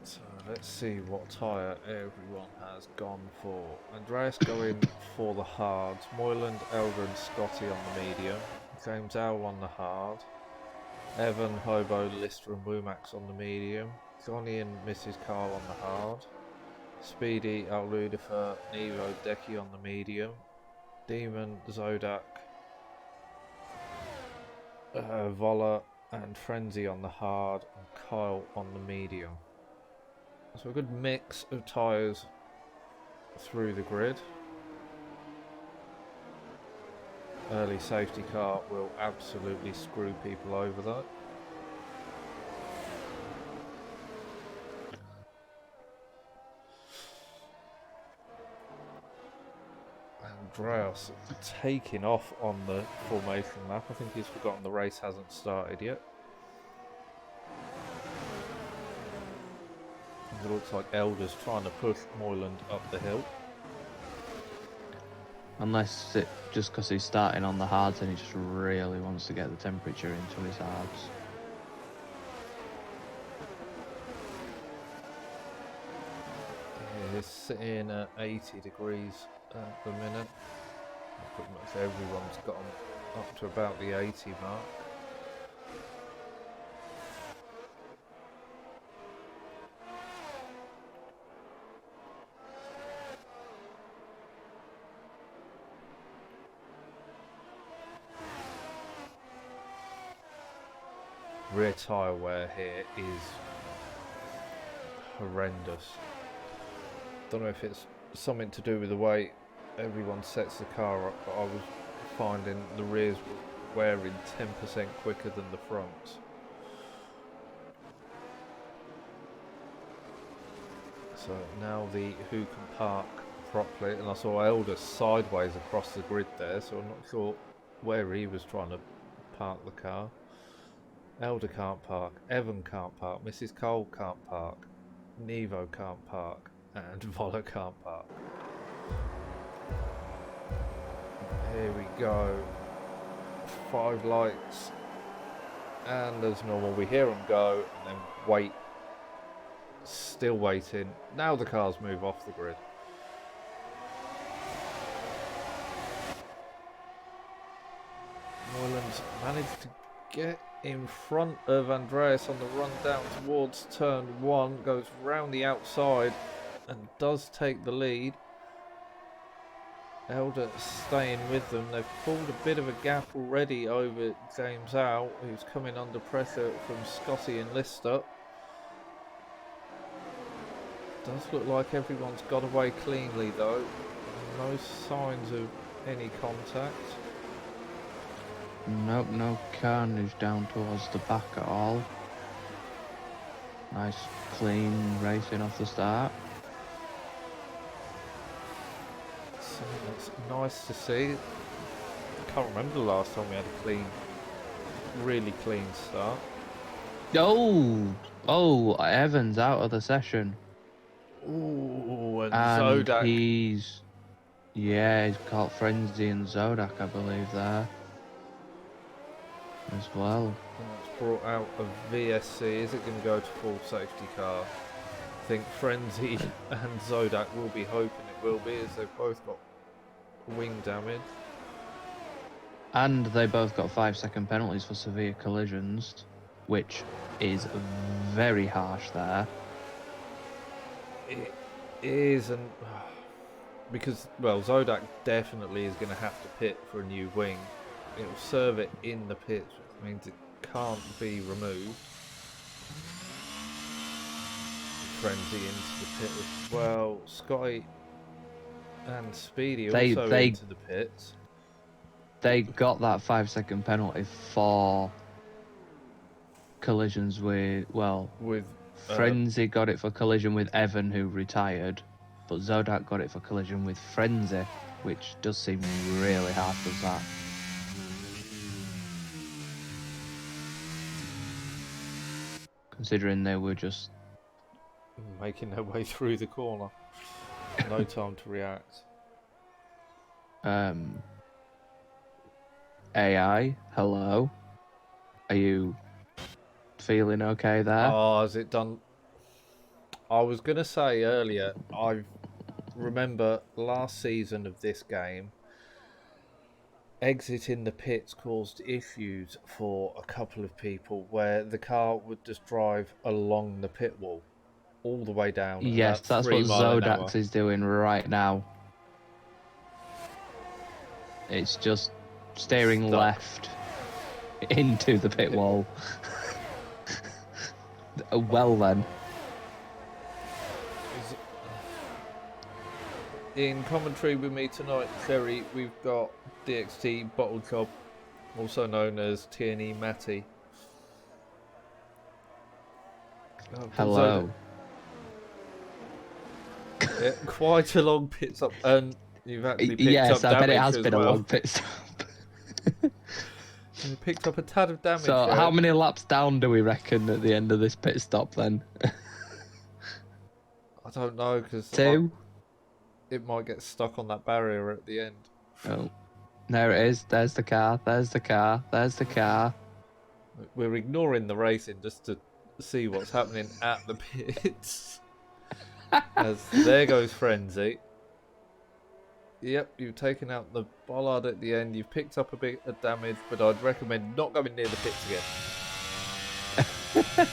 So let's see what tyre everyone has gone for. Andreas going for the hards. Moyland, Elder and Scotty on the medium. James Owl on the hard. Evan, Hobo, Lister and Woomax on the medium. Johnny and Mrs. Carl on the hard. Speedy, Al Ludifer, Nevo, Decky on the medium. Demon, Zodak, Vola and Frenzy on the hard. And Kyle on the medium. So a good mix of tyres through the grid. Early safety car will absolutely screw people over though. Andreas taking off on the formation lap. I think he's forgotten the race hasn't started yet. It looks like Elder's trying to push Moyland up the hill. Unless it just because he's starting on the hards and he just really wants to get the temperature into his hards. He's sitting at 80 degrees at the minute. Pretty much everyone's gotten up to about the 80 mark. Rear tyre wear here is horrendous. Don't know if it's something to do with the way everyone sets the car up, but I was finding the rears were wearing 10% quicker than the fronts. So now the who can park properly, and I saw Elder sideways across the grid there, so I'm not sure where he was trying to park the car. Elder can't park, Evan can't park, Mrs. Cole can't park, Nevo can't park, and Vola can't park. Here we go. 5 lights, and as normal we hear them go, and then wait. Still waiting. Now the cars move off the grid. Moylan's managed to get in front of Andreas on the run down towards turn 1, goes round the outside and does take the lead. Elder staying with them. They've pulled a bit of a gap already over James Owl, who's coming under pressure from Scotty and Lister. Does look like everyone's got away cleanly though. No signs of any contact. Nope, no carnage down towards the back at all. Nice clean racing off the start. So that's nice to see. I can't remember the last time we had a clean, really clean start. Oh, Evans out of the session. Ooh, and And Zodak. he's caught Frenzy and Zodak, I believe, there as well. That's brought out a VSC. Is it going to go to full safety car? I think Frenzy and Zodak will be hoping it will be, as they've both got wing damage. And they both got 5-second penalties for severe collisions, which is very harsh there. It is, and because, well, Zodak definitely is going to have to pit for a new wing. It'll serve it in the pits, which means it can't be removed. Frenzy into the pit as well. Scotty and Speedy also into the pits. They got that 5-second penalty for collisions with Frenzy got it for collision with Evan, who retired, but Zodak got it for collision with Frenzy, which does seem really harsh as that. Considering they were just making their way through the corner. No time to react. AI, hello. Are you feeling okay there? Oh, has it done? I was going to say earlier, I remember last season of this game, exit in the pits caused issues for a couple of people where the car would just drive along the pit wall all the way down. Yes, that's what Zodax is doing right now. It's just steering left into the pit wall. Well then. In commentary with me tonight, Sherry, we've got DXT Bottle Job, also known as Tierney Matty. Hello. Yeah, quite a long pit stop, and you've actually picked up damage. Yes, I bet it has been a long pit stop. You picked up a tad of damage. So, how many laps down do we reckon at the end of this pit stop then? I don't know, because 2? It might get stuck on that barrier at the end. Oh, there it is. There's the car. There's the car. There's the car. We're ignoring the racing just to see what's happening at the pits. As there goes Frenzy. Yep, you've taken out the bollard at the end. You've picked up a bit of damage, but I'd recommend not going near the pits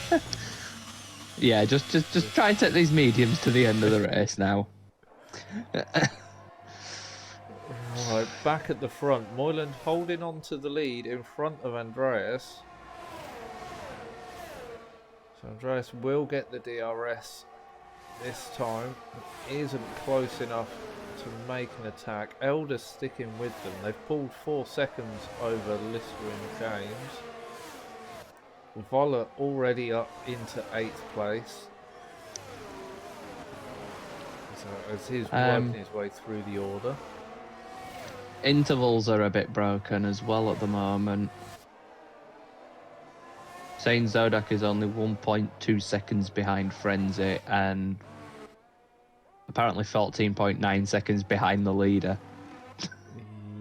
again. Yeah, just try and take these mediums to the end of the race now. Right, back at the front. Moyland holding on to the lead in front of Andreas. So Andreas will get the DRS this time. It isn't close enough to make an attack. Elder's sticking with them. They've pulled 4 seconds over Lister and James. Voller already up into 8th place. So as he's working his way through the order. Intervals are a bit broken as well at the moment. Saying Zodak is only 1.2 seconds behind Frenzy and apparently 14.9 seconds behind the leader.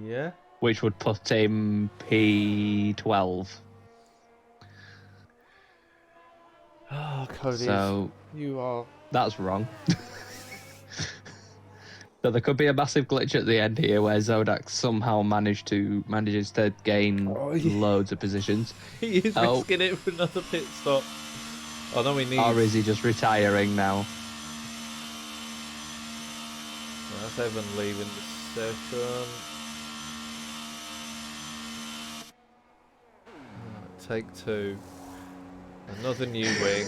Yeah. Which would put him P12. Oh, Cody. So you are. That's wrong. So there could be a massive glitch at the end here where Zodak somehow manages to gain loads of positions. He is risking it for another pit stop. I know he needs. Or is he just retiring now? That's Evan leaving the session. Take 2. Another new wing.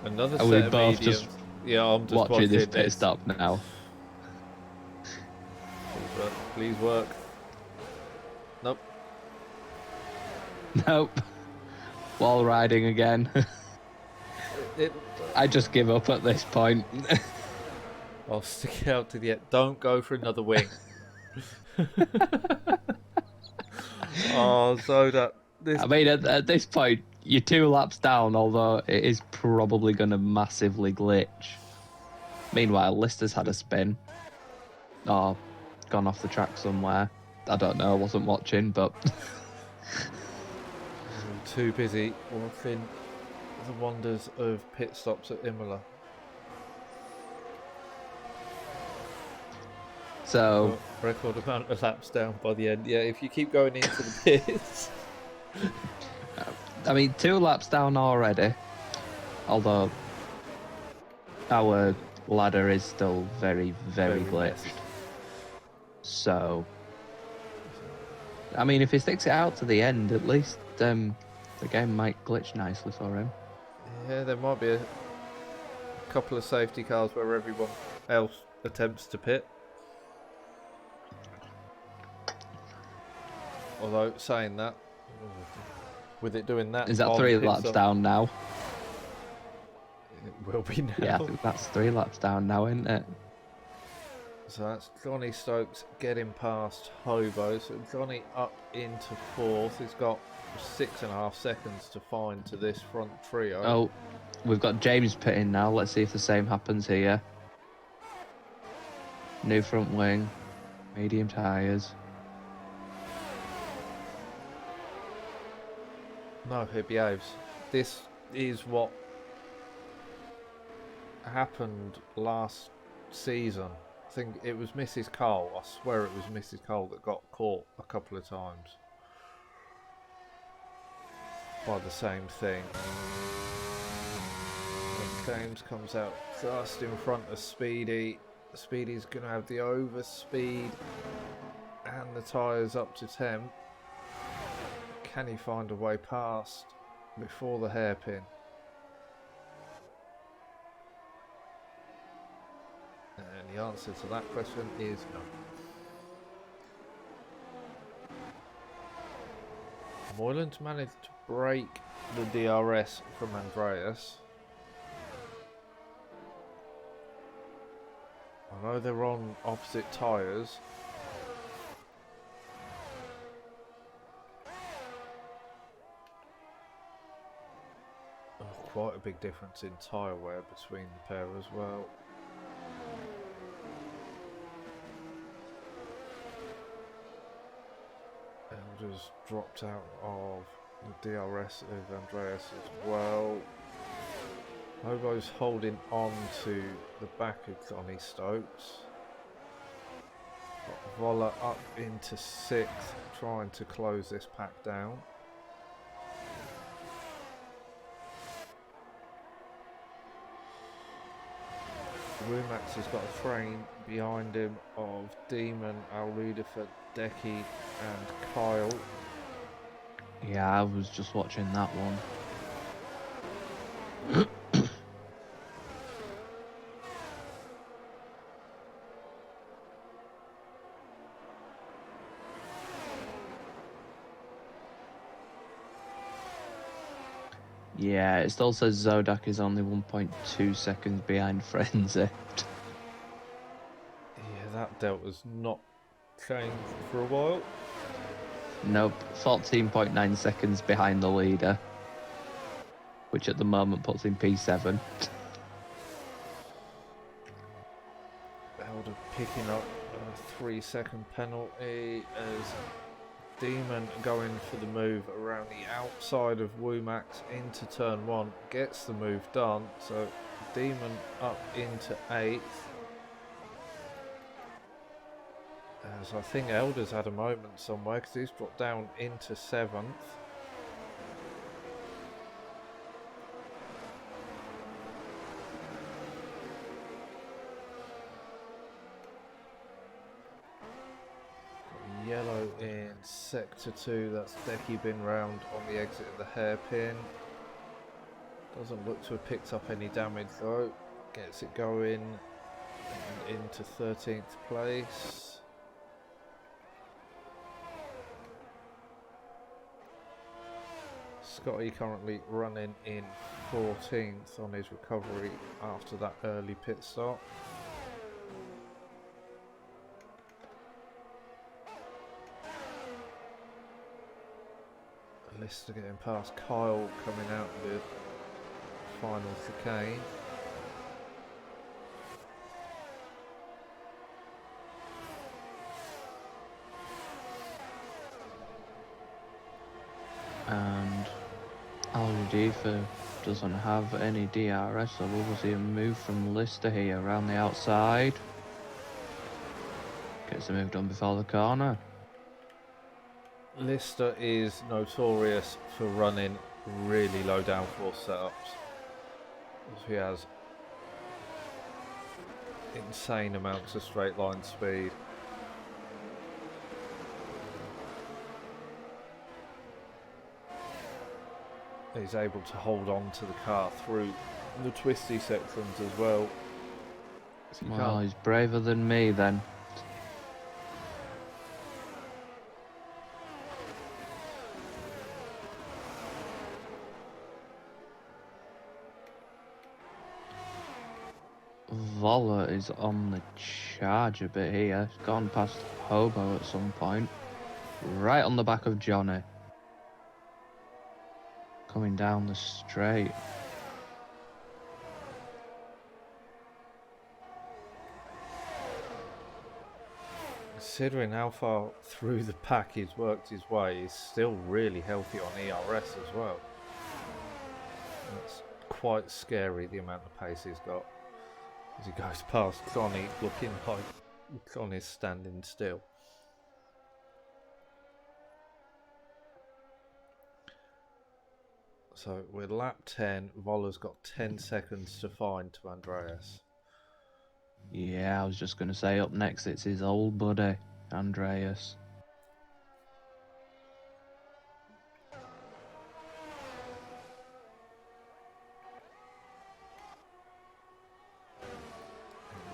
Another set of mediums. Yeah, I'm just watching this watching pit stop now. Please work. Please work. Nope. Nope. Wall riding again. It, I just give up at this point. I'll stick it out to the end. Don't go for another wing. Oh, so that this. I mean, at this point, you're 2 laps down, although it is probably going to massively glitch. Meanwhile, Lister's had a spin. Or gone off the track somewhere. I don't know, I wasn't watching, but... I'm too busy watching the wonders of pit stops at Imola. So... Record amount of laps down by the end. Yeah, if you keep going into the pits... I mean, 2 laps down already. Although our ladder is still very, very glitched. messy. So, I mean, if he sticks it out to the end, at least the game might glitch nicely for him. Yeah, there might be a couple of safety cars where everyone else attempts to pit. Although, saying that, with it doing that... Is that 3 laps down now? It will be now. Yeah, I think that's 3 laps down now, isn't it? So that's Johnny Stokes getting past Hobo. So Johnny up into 4th. He's got 6.5 seconds to find to this front trio. Oh, we've got James pitting now. Let's see if the same happens here. New front wing, medium tyres. No, he behaves. This is what happened last season. I think it was Mrs. Cole. I swear it was Mrs. Cole that got caught a couple of times by the same thing. And James comes out just in front of Speedy. Speedy's going to have the overspeed and the tyres up to 10. Can he find a way past before the hairpin? And the answer to that question is no. Moylan's managed to break the DRS from Andreas. I know they're on opposite tyres. Oh, quite a big difference in tyre wear between the pair as well. Elders dropped out of the DRS of Andreas as well. Hobo's holding on to the back of Johnny Stokes. Got Voller up into 6th, trying to close this pack down. Rumax has got a train behind him of Demon, Al-Ludifer, Decky and Kyle. Yeah, I was just watching that one. Yeah, it still says Zodak is only 1.2 seconds behind Frenzy. Yeah, that delta's not changed for a while. Nope, 14.9 seconds behind the leader, which at the moment puts him P7. Elder picking up a 3-second penalty as Demon going for the move around the outside of Wumax into turn 1, gets the move done, so Demon up into 8th. As I think Elder's had a moment somewhere because he's dropped down into 7th. Yellow in sector 2, that's Decky been round on the exit of the hairpin. Doesn't look to have picked up any damage though. Gets it going and into 13th place. Scotty currently running in 14th on his recovery after that early pit stop. Lister getting past Kyle coming out of the final chicane. And Aldifa doesn't have any DRS, so we will see a move from Lister here around the outside. Gets the move done before the corner. Lister is notorious for running really low downforce setups. He has insane amounts of straight line speed. He's able to hold on to the car through the twisty sections as well. Well, he's braver than me then. Voller is on the charge a bit here. He's gone past Hobo at some point. Right on the back of Johnny. Coming down the straight. Considering how far through the pack he's worked his way, he's still really healthy on ERS as well. That's quite scary, the amount of pace he's got. As he goes past Johnny, looking like Johnny's standing still. So we're lap 10, Voller's got 10 seconds to find to Andreas. Yeah, I was just going to say up next it's his old buddy, Andreas.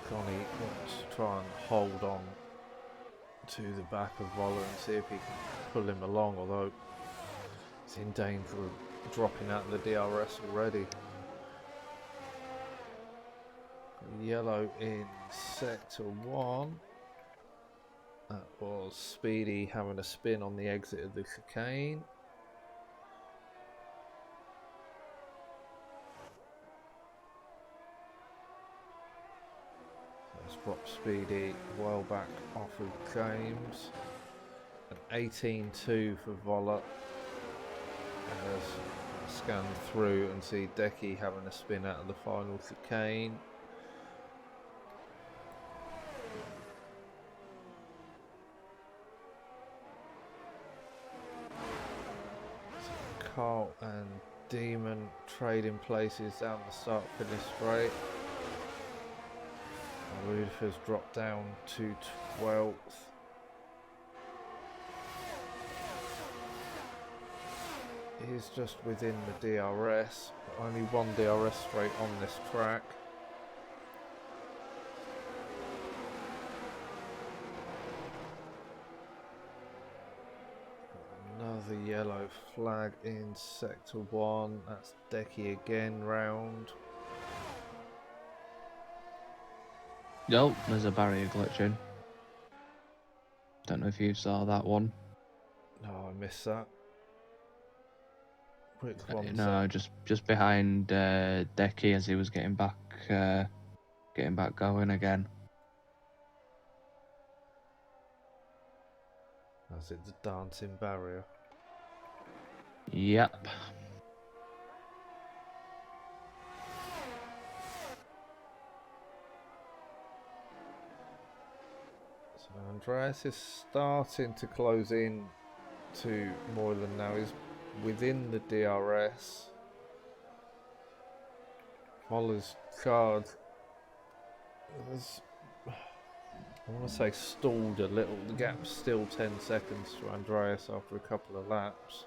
Johnny wants to try and hold on to the back of Voller and see if he can pull him along, although he's in danger of dropping out of the DRS already. Yellow in sector 1. That was Speedy having a spin on the exit of the chicane. Let's drop Speedy well back off of James. An 18.2 for Voller. As scan through and see Decky having a spin out of the final chicane. So Carl and Demon trading places down the start finish straight. Rudolph's dropped down to 12th. He's just within the DRS, only one DRS straight on this track. Another yellow flag in sector 1, that's Decky again round. Oh, there's a barrier glitching. Don't know if you saw that one. No, I missed that. Which one's No, that? just behind Decky as he was getting back going again. That's it, the dancing barrier. Yep. So Andreas is starting to close in to Moylan now. He's within the DRS. Voller's charge has, I want to say, stalled a little. The gap's still 10 seconds to Andreas after a couple of laps.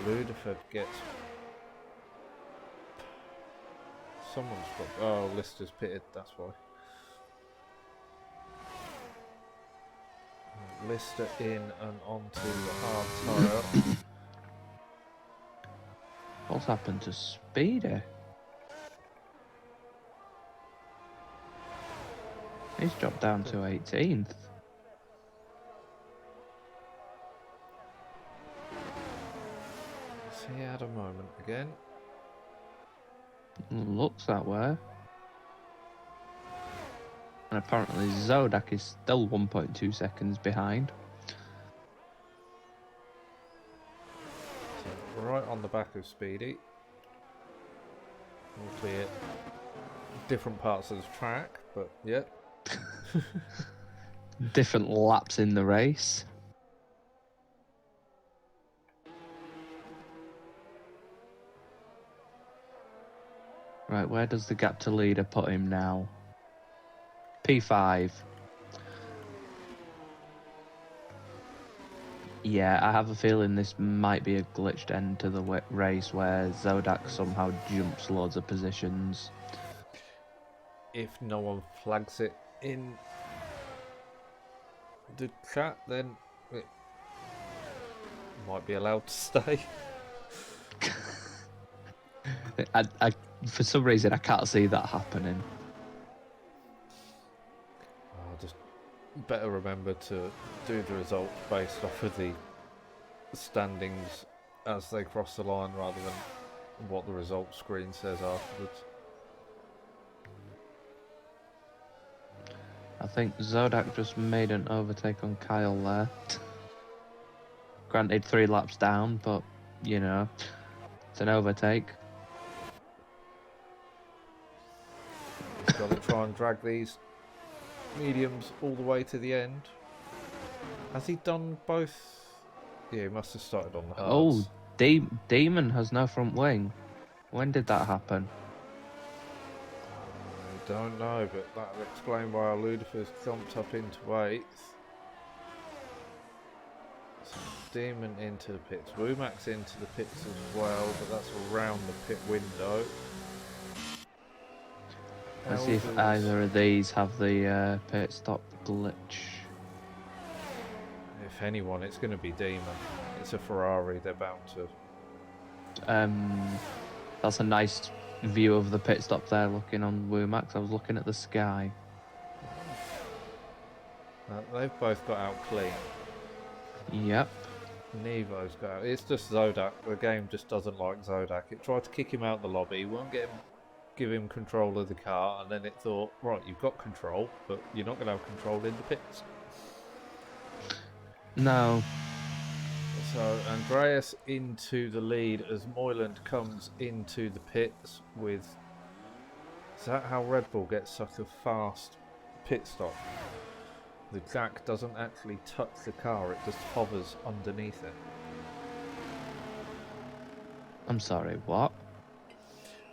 Ludeford gets... Someone's got... Oh, Lister's pitted, that's why. Lister in and onto the hard tyre. What's happened to Speedy? He's dropped down to 18th. So he had a moment again. Looks that way. And apparently Zodak is still 1.2 seconds behind. So right on the back of Speedy. Albeit different parts of the track, but yeah. Different laps in the race. Right, where does the gap to leader put him now? P5. Yeah, I have a feeling this might be a glitched end to the race where Zodak somehow jumps loads of positions. If no one flags it in the chat, then it might be allowed to stay. For some reason, I can't see that happening. I'll just better remember to do the results based off of the standings as they cross the line rather than what the results screen says afterwards. I think Zodak just made an overtake on Kyle there. Granted, 3 laps down, but, you know, it's an overtake. He's got to try and drag these mediums all the way to the end. Has he done both? Yeah, he must have started on the hards. Oh, Demon has no front wing. When did that happen? I don't know, but that'll explain why Ludeford's jumped up into 8th. So Demon into the pits. Womack's into the pits as well, but that's around the pit window. Let's see if either of these have the pit stop glitch. If anyone, it's going to be Demon. It's a Ferrari, they're bound to. That's a nice view of the pit stop there, looking on Womack. I was looking at the sky. They've both got out clean. Yep. Nevo's got out. It's just Zodak. The game just doesn't like Zodak. It tried to kick him out the lobby, won't give him control of the car, and then it thought, right, you've got control, but you're not going to have control in the pits. No. So Andreas into the lead as Moyland comes into the pits with... Is that how Red Bull gets such a fast pit stop? The jack doesn't actually touch the car, it just hovers underneath it. I'm sorry, what?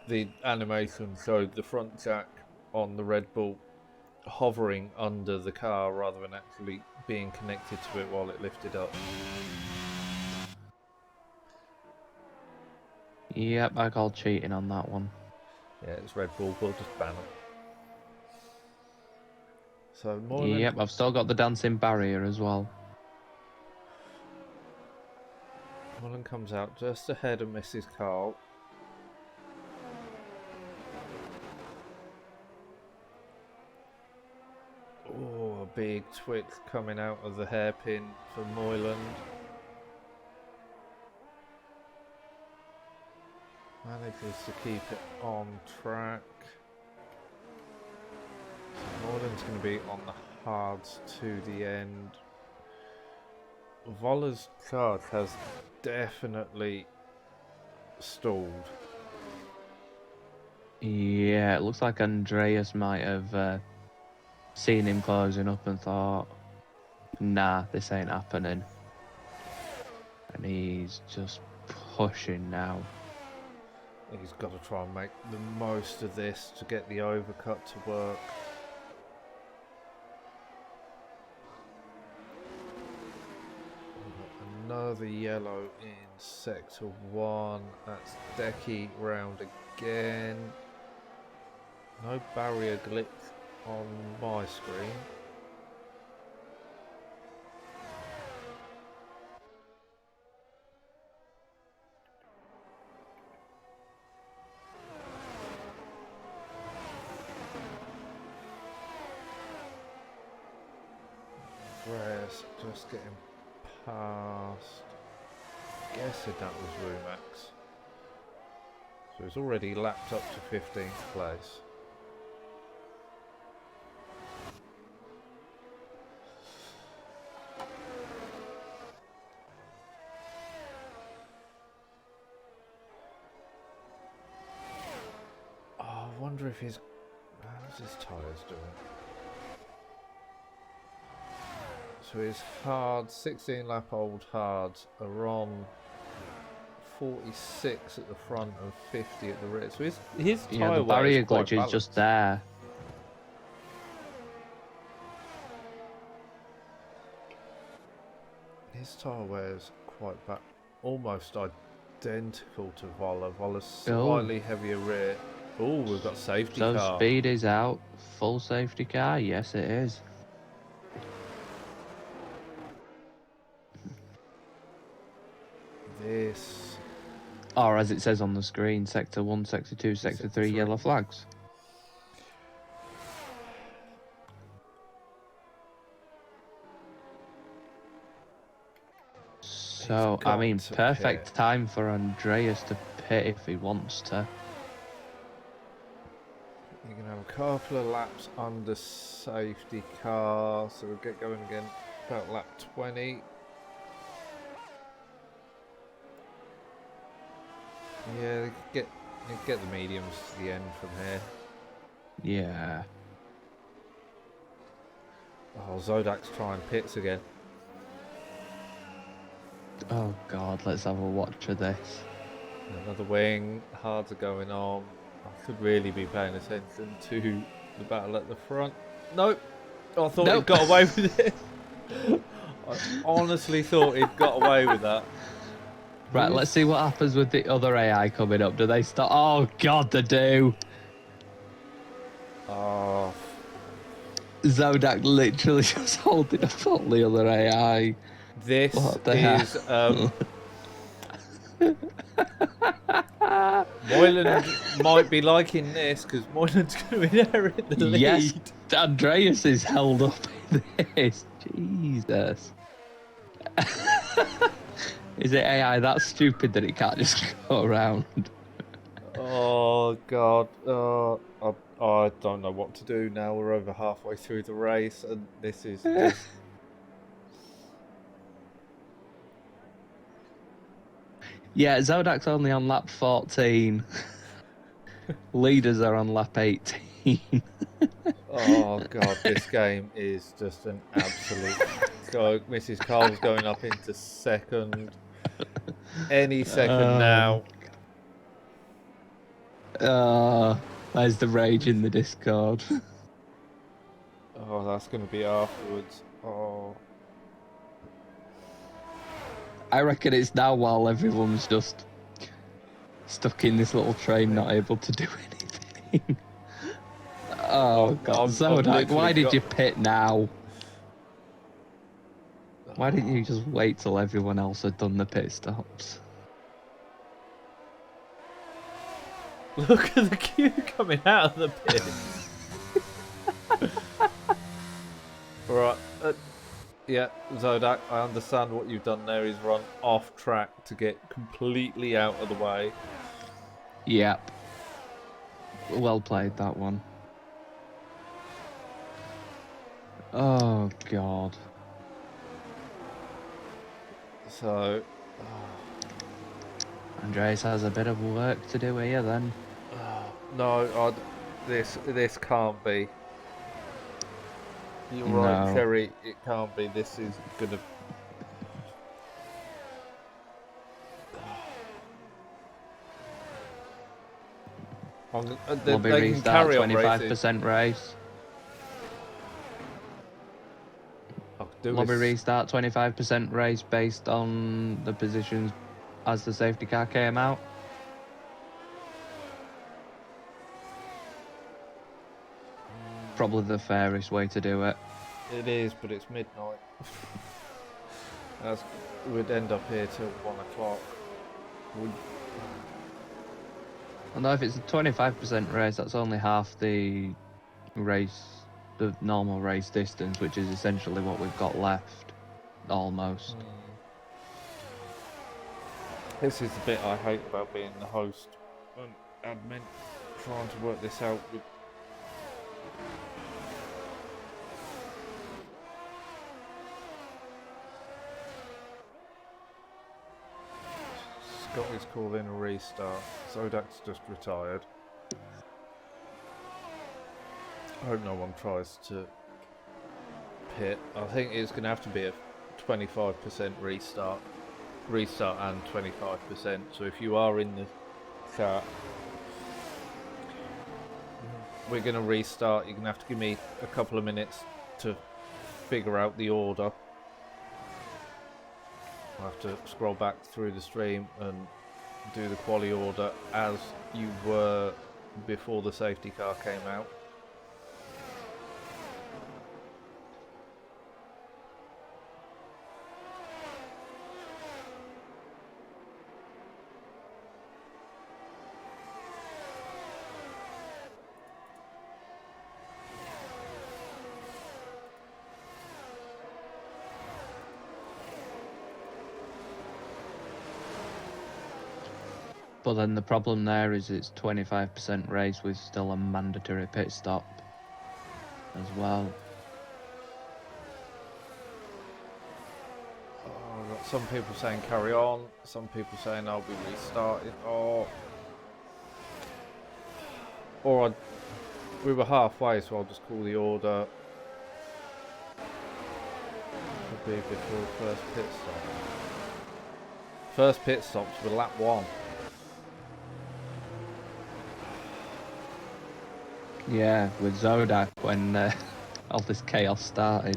The animation showed the front jack on the Red Bull hovering under the car rather than actually being connected to it while it lifted up. Yep, I called cheating on that one. Yeah, it's Red Bull, we'll just ban them. So Moyland... Yep, I've still got the dancing barrier as well. Moyland comes out just ahead of Mrs. Carl. Oh, a big twitch coming out of the hairpin for Moyland. Manages to keep it on track. So Moyland's going to be on the hards to the end. Voller's charge has definitely stalled. Yeah, it looks like Andreas might have seen him closing up and thought, nah, this ain't happening. And he's just pushing now. He's got to try and make the most of this to get the overcut to work. further yellow in sector 1. That's Decky round again. No barrier glitch on my screen. Andreas just getting past. Guessing that was Rumax. So he's already lapped up to 15th place. Oh, I wonder if his... How's his tyres doing? So his hard, 16 lap old hards are on 46 at the front and 50 at the rear. So his tyre the barrier wear is quite glitch is balanced. just there. His tyre wear is quite almost identical to Vola. Vola's slightly heavier rear. Oh, we've got safety So car. speed is out. Full safety car? Yes, it is. This... Or as it says on the screen, Sector 1, Sector 2, Sector 3, yellow flags. So, I mean, perfect time for Andreas to pit if he wants to. You can have a couple of laps under safety car, so we'll get going again about lap 20. Yeah, they get the mediums to the end from here. Yeah. Oh, Zodak's trying pits again. Oh god, let's have a watch of this. Another wing, hards are going on. I could really be paying attention to the battle at the front. Nope. I thought he'd got away with it. I honestly thought he'd got away with that. Right, let's see what happens with the other AI coming up. Do they start? Oh god, they do. Oh. Zodak literally just holding up all the other AI. This is Moyland might be liking this because Moyland's going to inherit the lead. Yes, Andreas is held up in this. Jesus. Is it AI that stupid that it can't just go around? Oh god. I don't know what to do now. We're over halfway through the race and this is just... Yeah, Zodak's only on lap 14. Leaders are on lap 18. Oh god, this game is just an absolute joke. Mrs. Cole's going up into second. Any second now. There's the rage in the Discord. Oh, that's going to be afterwards. Oh. I reckon it's now while everyone's just stuck in this little train, not able to do anything. Oh god, Zodak, why did you pit now? Why didn't you just wait till everyone else had done the pit stops? Look at the queue coming out of the pit. Right. Yeah, Zodak, I understand what you've done there is run off track to get completely out of the way. Yep. Well played, that one. Oh, God. So... Andreas has a bit of work to do here, then. No, this can't be. You're right, Cherry, it can't be. This is gonna... Lobby they can carry on 25% race. Oh, lobby restart 25% race based on the positions as the safety car came out? Probably the fairest way to do it. It is, but it's midnight. We'd end up here till 1 o'clock. Although if it's a 25% race, that's only half the race, the normal race distance, which is essentially what we've got left, almost. This is the bit I hate about being the host and admin, trying to work this out with. Scotty's calling a restart. Zodak's just retired. I hope no one tries to pit. I think it's going to have to be a 25% restart and 25%. So if you are in the chat, we're going to restart. You're going to have to give me a couple of minutes to figure out the order. I'll have to scroll back through the stream and do the quali order as you were before the safety car came out. But then the problem there is it's 25% race with still a mandatory pit stop as well. Oh, I've got some people saying carry on, some people saying I'll be restarting. We were halfway, so I'll just call the order. It'll be before first pit stop. First pit stops were lap 1. Yeah, with Zodak when all this chaos started.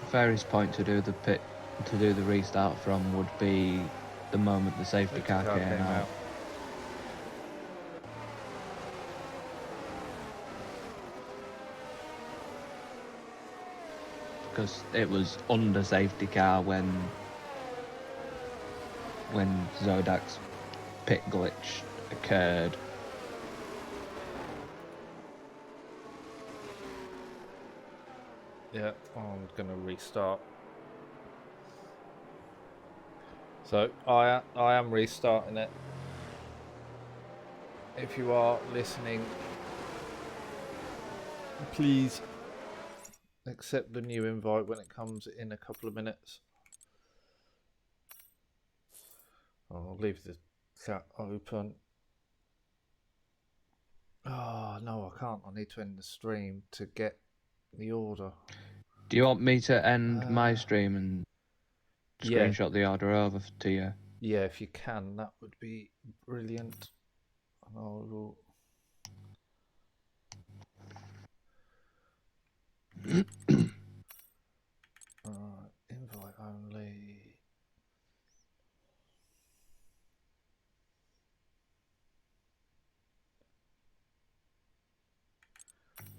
Fairest point to do the restart from would be the moment the safety car came out. Because it was under safety car when Zodak's pit glitch occurred. Yeah, I'm gonna restart. So I am restarting it. If you are listening, please accept the new invite when it comes in a couple of minutes. I'll leave the chat open. Oh no, I can't. I need to end the stream to get the order. Do you want me to end my stream and screenshot the order over to you? Yeah, if you can, that would be brilliant. And I will. Invite only.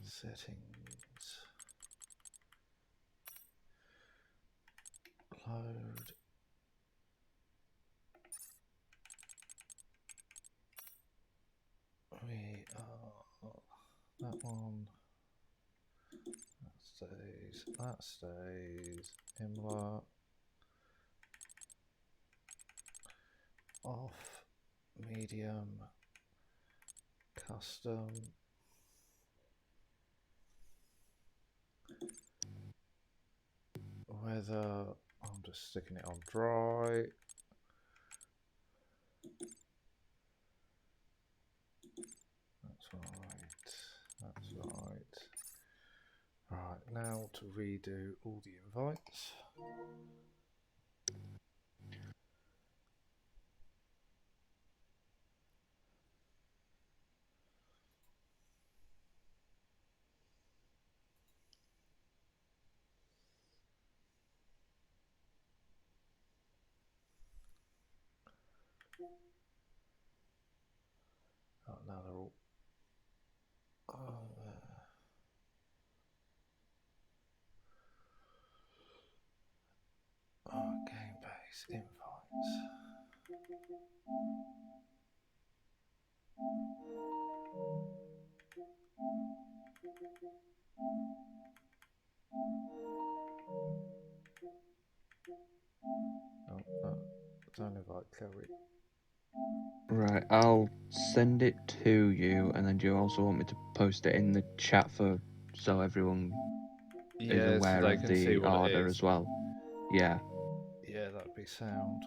Settings. Load. We are that one. That stays. Imola. Off. Medium. Custom. Weather. I'm just sticking it on dry. That's right. That's right. Right, now to redo all the invites. these invites. Oh, don't invite Kerry. Right, I'll send it to you, and then do you also want me to post it in the chat so everyone is Yeah, so aware they of can see the what it order is. as well? Yeah. Yeah, that'd be sound.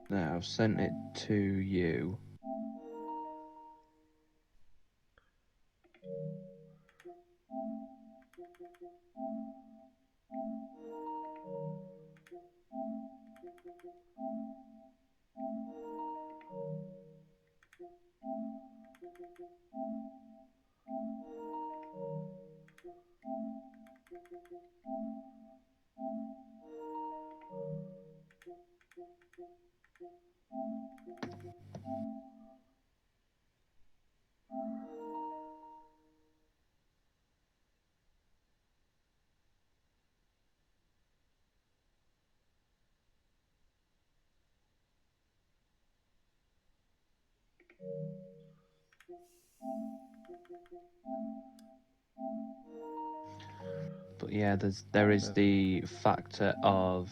There, I've sent it to you. But yeah, there is the factor of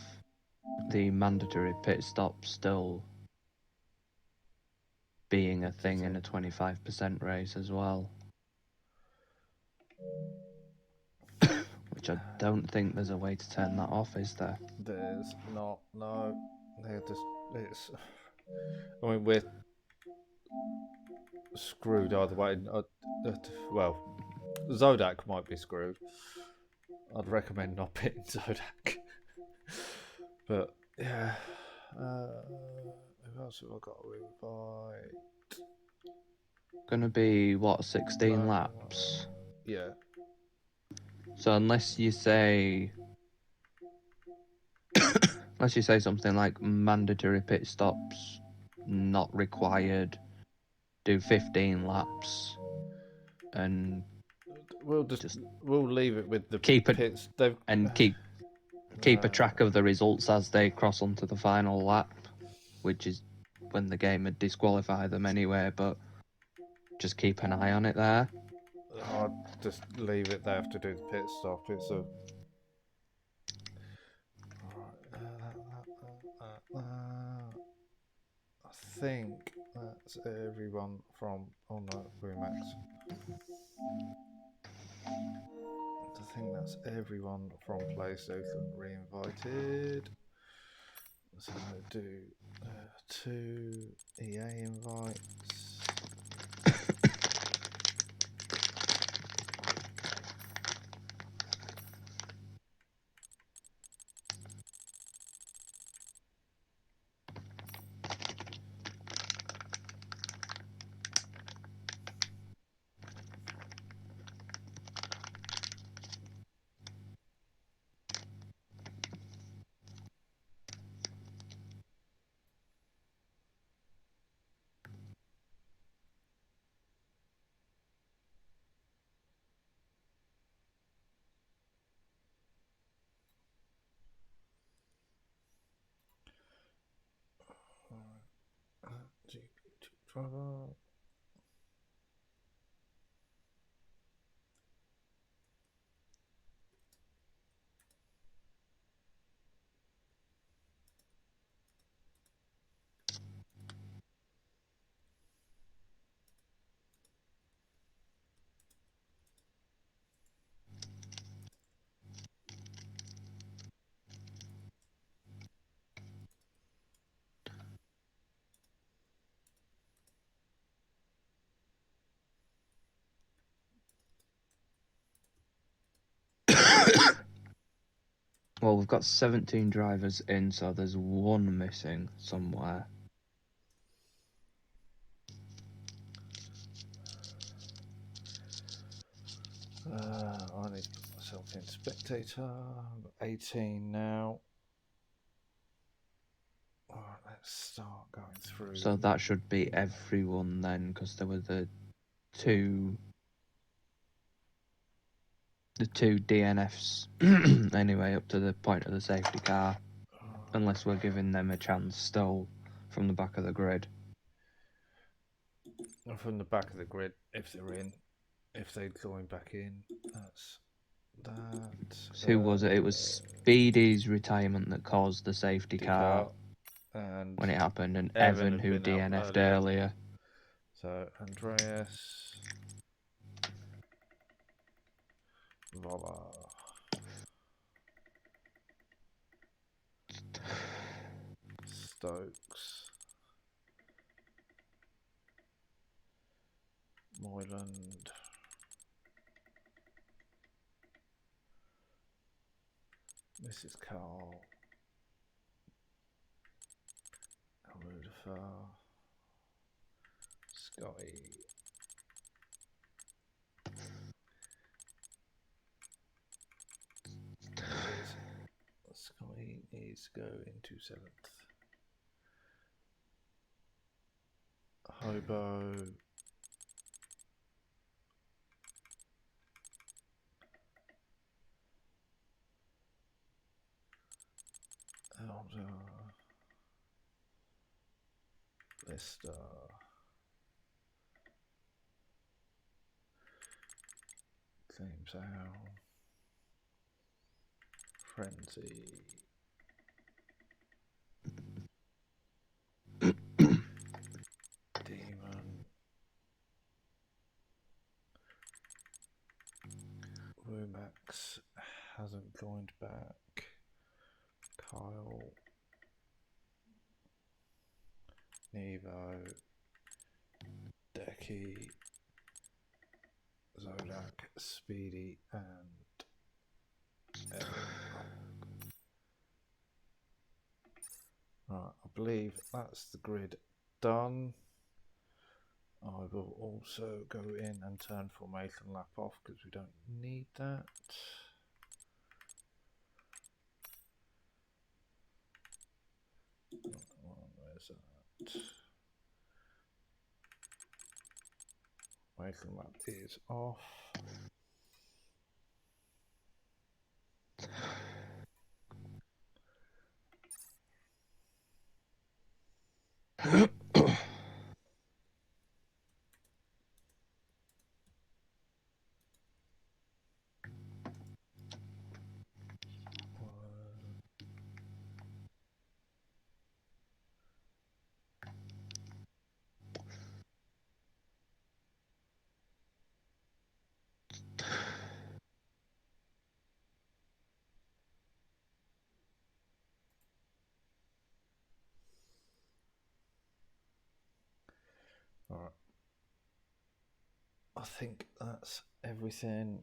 the mandatory pit stop still being a thing in a 25% race as well. Which I don't think there's a way to turn that off, is there? There's not, no. They're just, it's. I mean, we're screwed either way. Well, Zodak might be screwed. I'd recommend not pitting Zodak. But yeah, who else have I got to invite? Gonna be what, 16 laps? Yeah. So unless you say something like mandatory pit stops not required, do 15 laps, and We'll we'll leave it with the keep it pits. and keep a track of the results as they cross onto the final lap, which is when the game would disqualify them anyway, but just keep an eye on it there. I'd just leave it. They have to do the pit stop. It's a. I think that's everyone from. Oh no, Remax. I think that's everyone from PlayStation re-invited. So do 2 EA invites. GP2 driver. Well, we've got 17 drivers in, so there's one missing somewhere. I need to put myself in spectator. I'm 18 now. Alright, let's start going through. So that should be everyone then, because there were the two DNFs anyway, up to the point of the safety car, unless we're giving them a chance still from the back of the grid. From the back of the grid, if they're in, if they join back in, that's that. Who was it? It was Speedy's retirement that caused the safety car and when it happened, and Evan Evan, had who been out DNF'd earlier. So Andreas, Vola, Stokes, Moyland, Mrs. Carl, Aludafar, Scotty, Scotty needs to go into 7th. Hobo, Elder, Lister, James Al, Frenzy, Demon, Rumax hasn't joined back, Kyle, Nevo, Decky, Zodak, Speedy, and Evan. Right, I believe that's the grid done. I will also go in and turn formation lap off because we don't need that. Where's that? Formation lap is off. Alright. I think that's everything.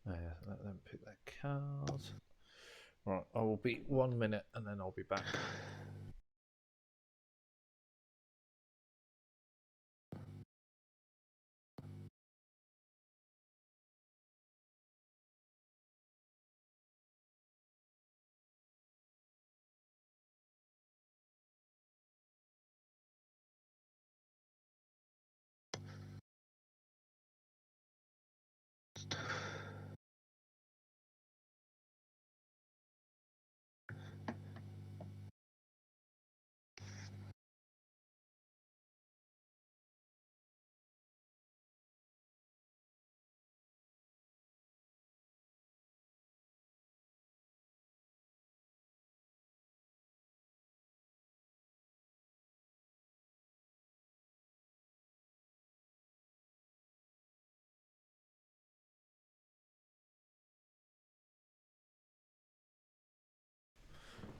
Yeah, let them pick their cars. Right, I will be 1 minute and then I'll be back.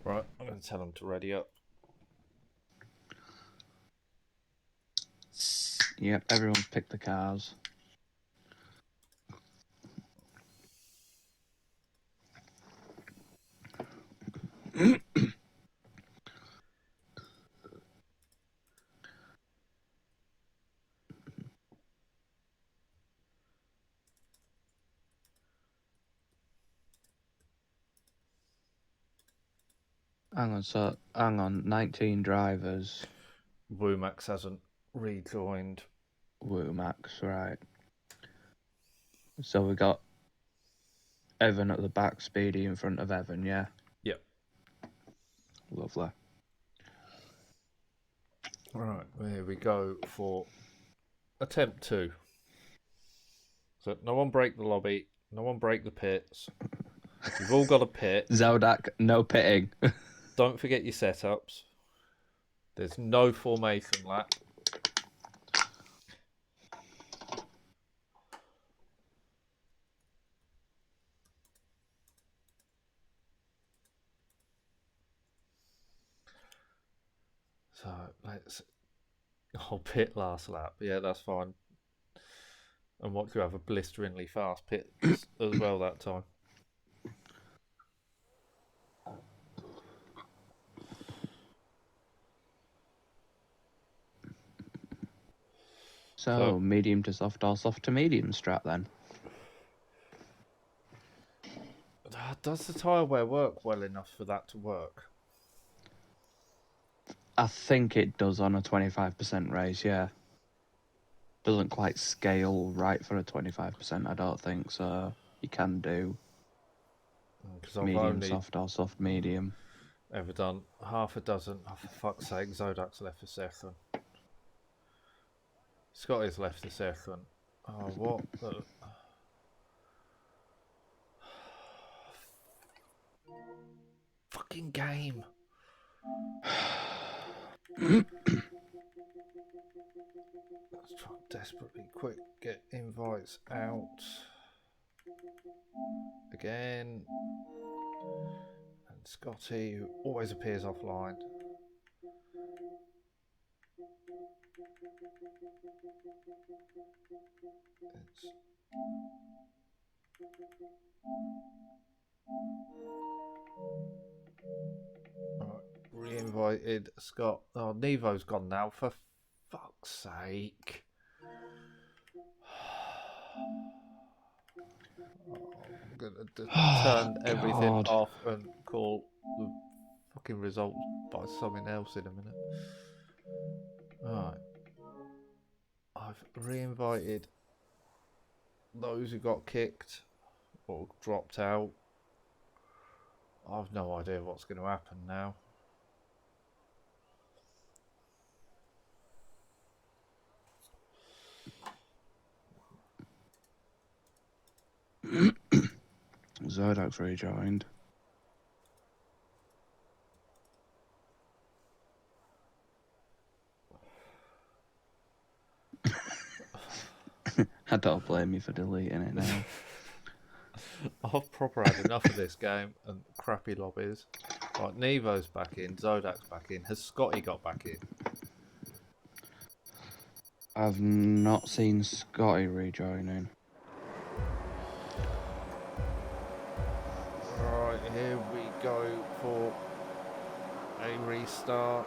Right, I'm going to tell them to ready up. Yep, everyone's picked the cars. Hang on, 19 drivers. Womax hasn't rejoined. Max, right. So we got Evan at the back, Speedy in front of Evan, yeah? Yep. Lovely. Right, here we go for attempt 2. So no one break the lobby, no one break the pits. You've all got a pit. Zodak, no pitting. Don't forget your setups. There's no formation lap. So let's... Oh, pit last lap. Yeah, that's fine. And what do you have? A blisteringly fast pit as well that time. So medium to soft or soft to medium strap then? Does the tyre wear work well enough for that to work? I think it does on a 25% race, yeah. Doesn't quite scale right for a 25%, I don't think, so you can do medium soft or soft medium. Ever done half a dozen. Oh, for fuck's sake, Zodak's left the second. Scotty's left the second. Oh, what the... Fucking game. Let's try desperately quick get invites out. Again. And Scotty, who always appears offline. Right, re-invited Scott. Oh, Nevo's gone now, for fuck's sake. I'm gonna turn everything off and call the fucking results by something else in a minute. Alright. I've re-invited those who got kicked or dropped out. I've no idea what's going to happen now. Zodak's rejoined. I don't blame you for deleting it now. I've proper had enough of this game and crappy lobbies. Right, Nevo's back in, Zodak's back in. Has Scotty got back in? I've not seen Scotty rejoining. Right, here we go for a restart.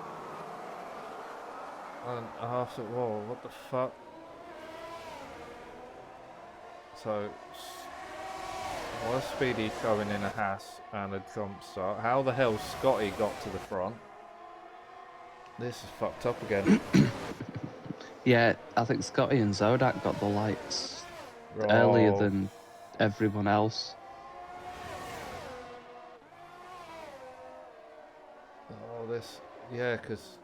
And after, whoa, what the fuck? So, why is Speedy throwing in a Haas and a jump start? How the hell Scotty got to the front? This is fucked up again. Yeah, I think Scotty and Zodak got the lights earlier than everyone else. Oh, this, yeah, because...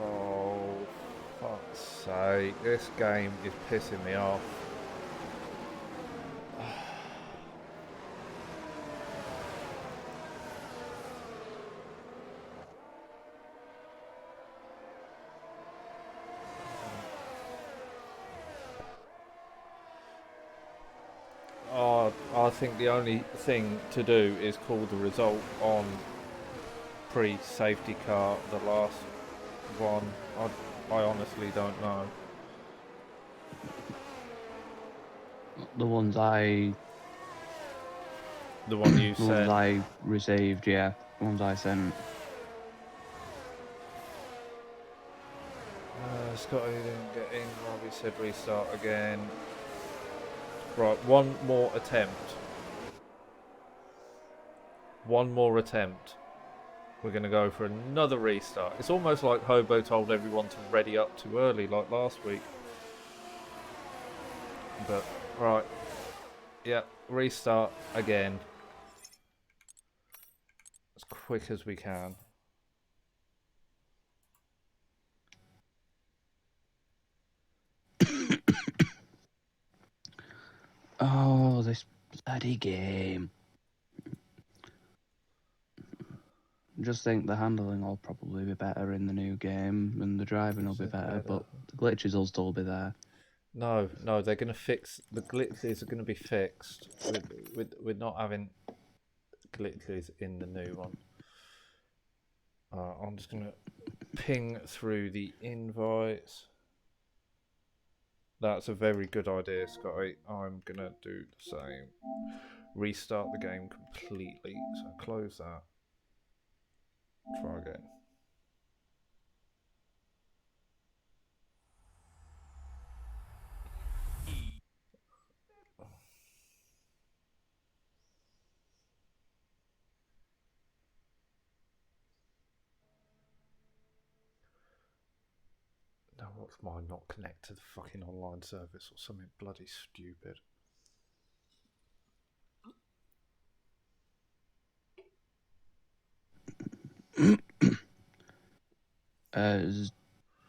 Oh, fuck's sake, this game is pissing me off. I think the only thing to do is call the result on pre-safety car, the last one. I honestly don't know. The ones I... The one you the sent? ones I received, yeah. The ones I sent. Scotty didn't get in. Robbie said restart again. Right, one more attempt. one more attempt. We're going to go for another restart. It's almost like Hobo told everyone to ready up too early, like last week. But, right. Yeah, restart again. As quick as we can. Oh, this bloody game. Just think the handling will probably be better in the new game, and the driving will be better, but the glitches will still be there. No, they're going to fix the glitches. Are going to be fixed. We're not having glitches in the new one. I'm just going to ping through the invites. That's a very good idea, Scotty. I'm going to do the same. Restart the game completely. So close that. Try again. Now, what's mine not connect to the fucking online service or something bloody stupid?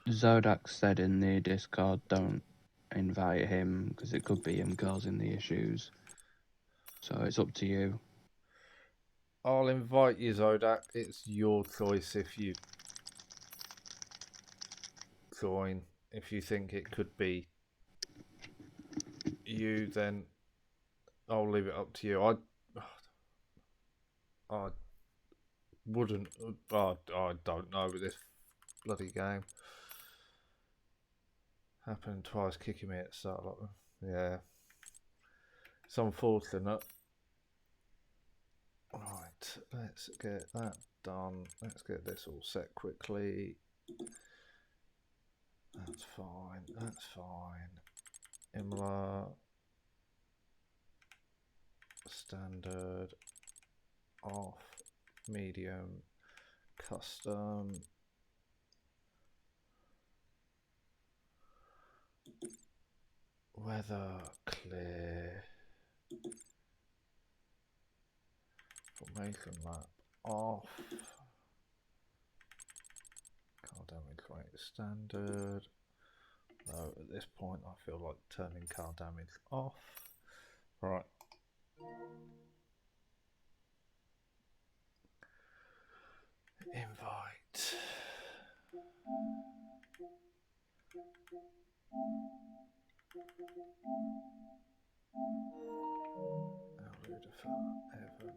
Zodak said in the Discord, don't invite him because it could be him causing the issues. So it's up to you. I'll invite you, Zodak. It's your choice if you join. If you think it could be you, then I'll leave it up to you. I wouldn't. I don't know with this bloody game. Happened twice, kicking me at the start. Yeah, it's unfortunate. Right, let's get that done. Let's get this all set quickly. That's fine. That's fine. Imola. Standard. Off. Medium. Custom. Weather. Clear. Formation map. Off. Car damage rate standard. No, at this point I feel like turning car damage off. Right. Invite. Ludifer, Evan.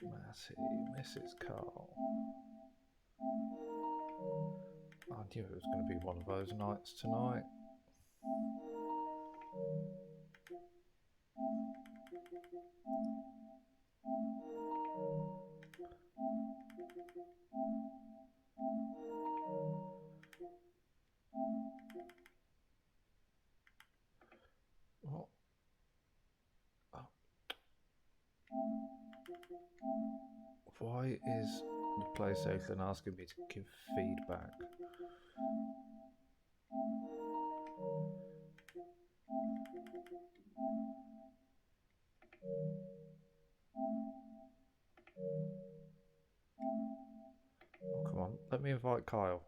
Matty, Mrs. Carl. I knew it was going to be one of those nights tonight. What? Oh. Why is the PlayStation asking me to give feedback? Oh, come on, let me invite Kyle.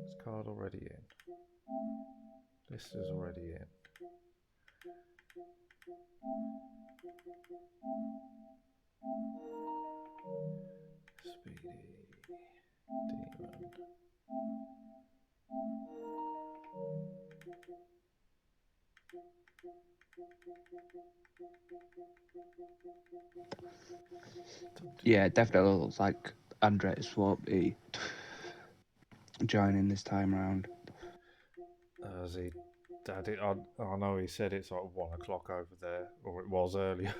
Is Kyle already in? Lister's already in. Speedy Demon. Yeah, it definitely looks like Andres won't be joining this time round. Has he? Daddy, I know he said it's like 1 o'clock over there, or it was earlier.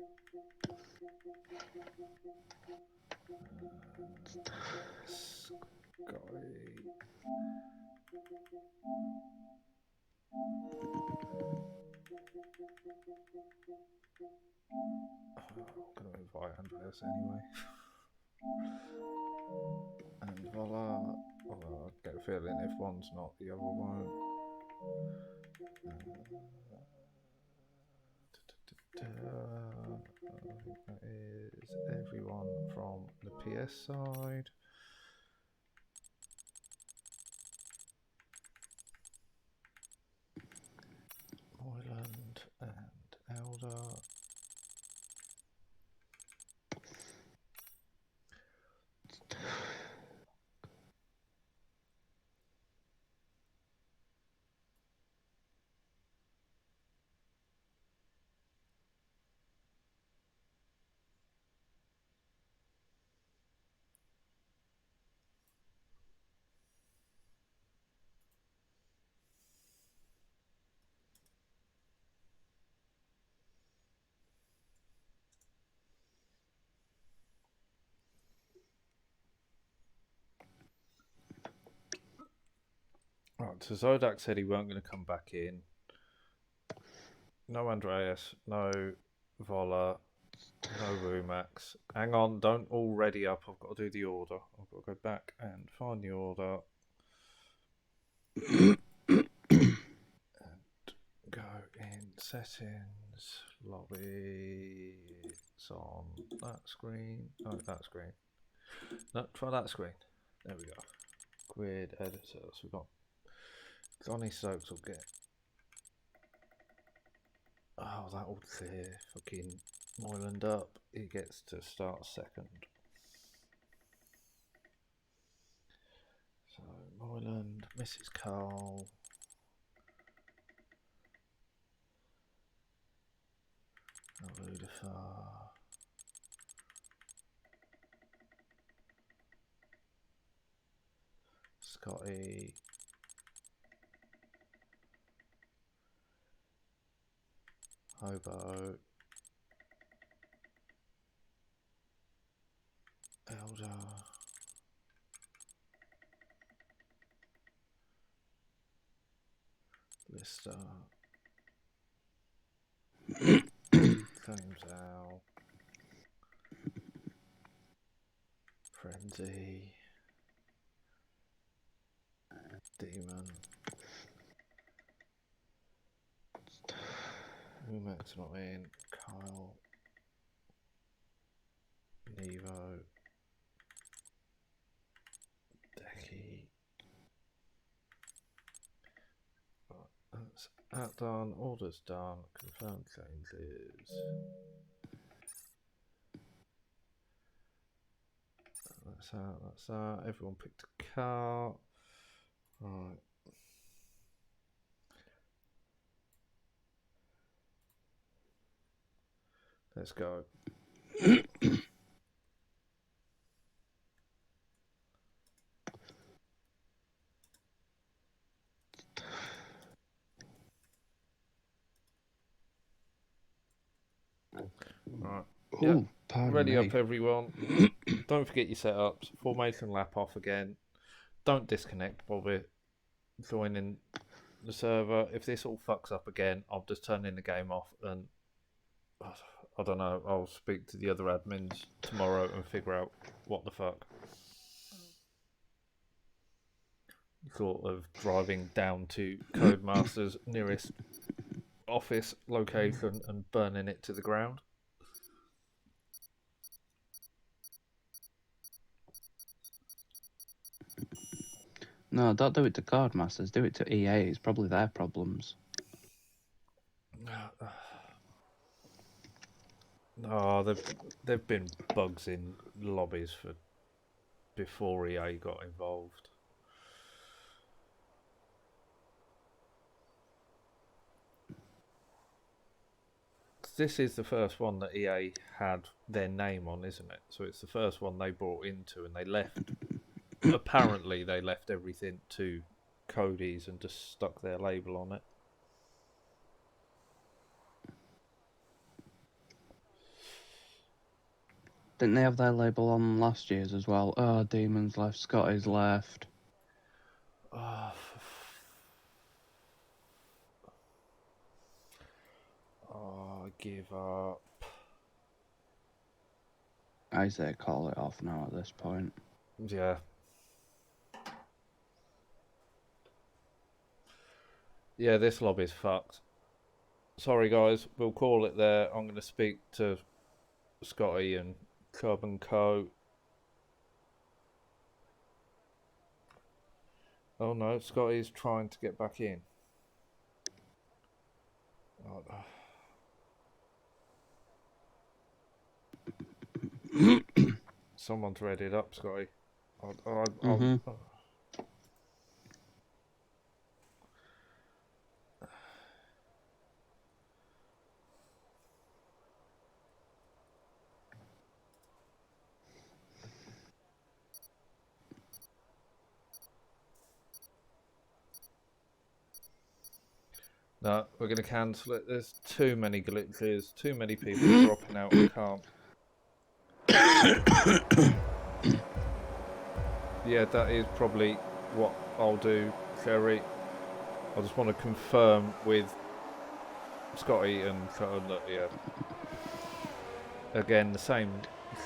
I'm going to invite Andreas anyway. And voila. I get a feeling if one's not, the other won't. I think that is everyone from the PS side. Moyland and Elder. Right, so Zodak said he weren't going to come back in. No Andreas, no Vola, no Rumax. Hang on, don't all ready up. I've got to do the order. I've got to go back and find the order. And go in settings, lobby. It's on that screen. Oh, that screen. No, try that screen. There we go. Grid editors. We've got Johnny Stokes will get. Oh, that will clear fucking Moyland up. He gets to start second. So Moyland, Mrs. Carl. Ludifar. Scotty. Hobo. Elder. Lister. Claims out. Frenzy. Demon. Rumax not in. Kyle. Nevo. Decky. Right, that's that done. Orders done. Confirmed changes. That's out. That's out. Everyone picked a car. Right. Let's go. Right. Yep. Ready up, everyone. Don't forget your setups. Formation lap off again. Don't disconnect while we're joining the server. If this all fucks up again, I'll just turn in the game off and I don't know. I'll speak to the other admins tomorrow and figure out what the fuck. Sort of driving down to Codemaster's nearest office location and burning it to the ground. No, don't do it to Codemasters. Do it to EA. It's probably their problems. No, they've been bugs in lobbies for before EA got involved. This is the first one that EA had their name on, isn't it? So it's the first one they brought into, and they left. Apparently, they left everything to Cody's and just stuck their label on it. Didn't they have their label on last year's as well? Oh, Demon's left, Scotty's left. Oh, I give up. I say call it off now at this point. Yeah. Yeah, this lobby's fucked. Sorry, guys. We'll call it there. I'm going to speak to Scotty and Cub and Co. Oh no, Scotty's trying to get back in. Oh. Someone's read it up, Scotty. No, we're going to cancel it. There's too many glitches, too many people dropping out and can't. Yeah, that is probably what I'll do, Sherry. I just want to confirm with Scotty and that, yeah. Again, the same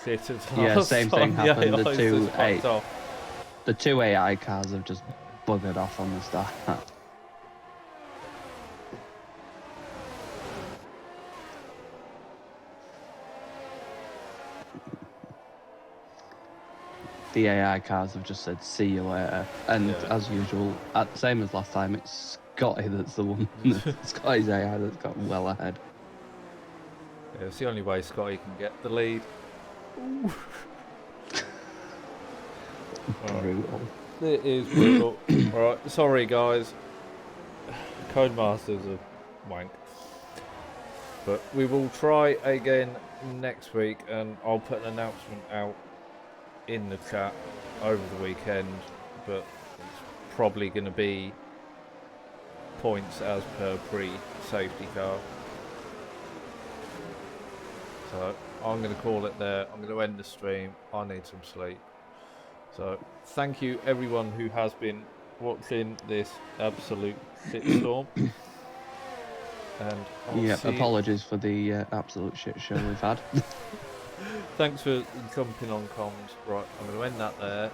shit as last Yeah, same thing time. happened. The The two AI cars have just buggered off on the start. The AI cars have just said, see you later. And as usual, same as last time, it's Scotty that's the one. Scotty's AI that's got well ahead. Yeah, it's the only way Scotty can get the lead. Brutal. It is brutal. Alright, sorry guys. Codemasters are wank. But we will try again next week, and I'll put an announcement out in the chat over the weekend, but it's probably going to be points as per pre-safety car. So I'm going to call it there. I'm going to end the stream. I need some sleep. So thank you everyone who has been watching this absolute shitstorm. And apologies for the absolute shit show we've had. Thanks for jumping on comms. Right, I'm going to end that there.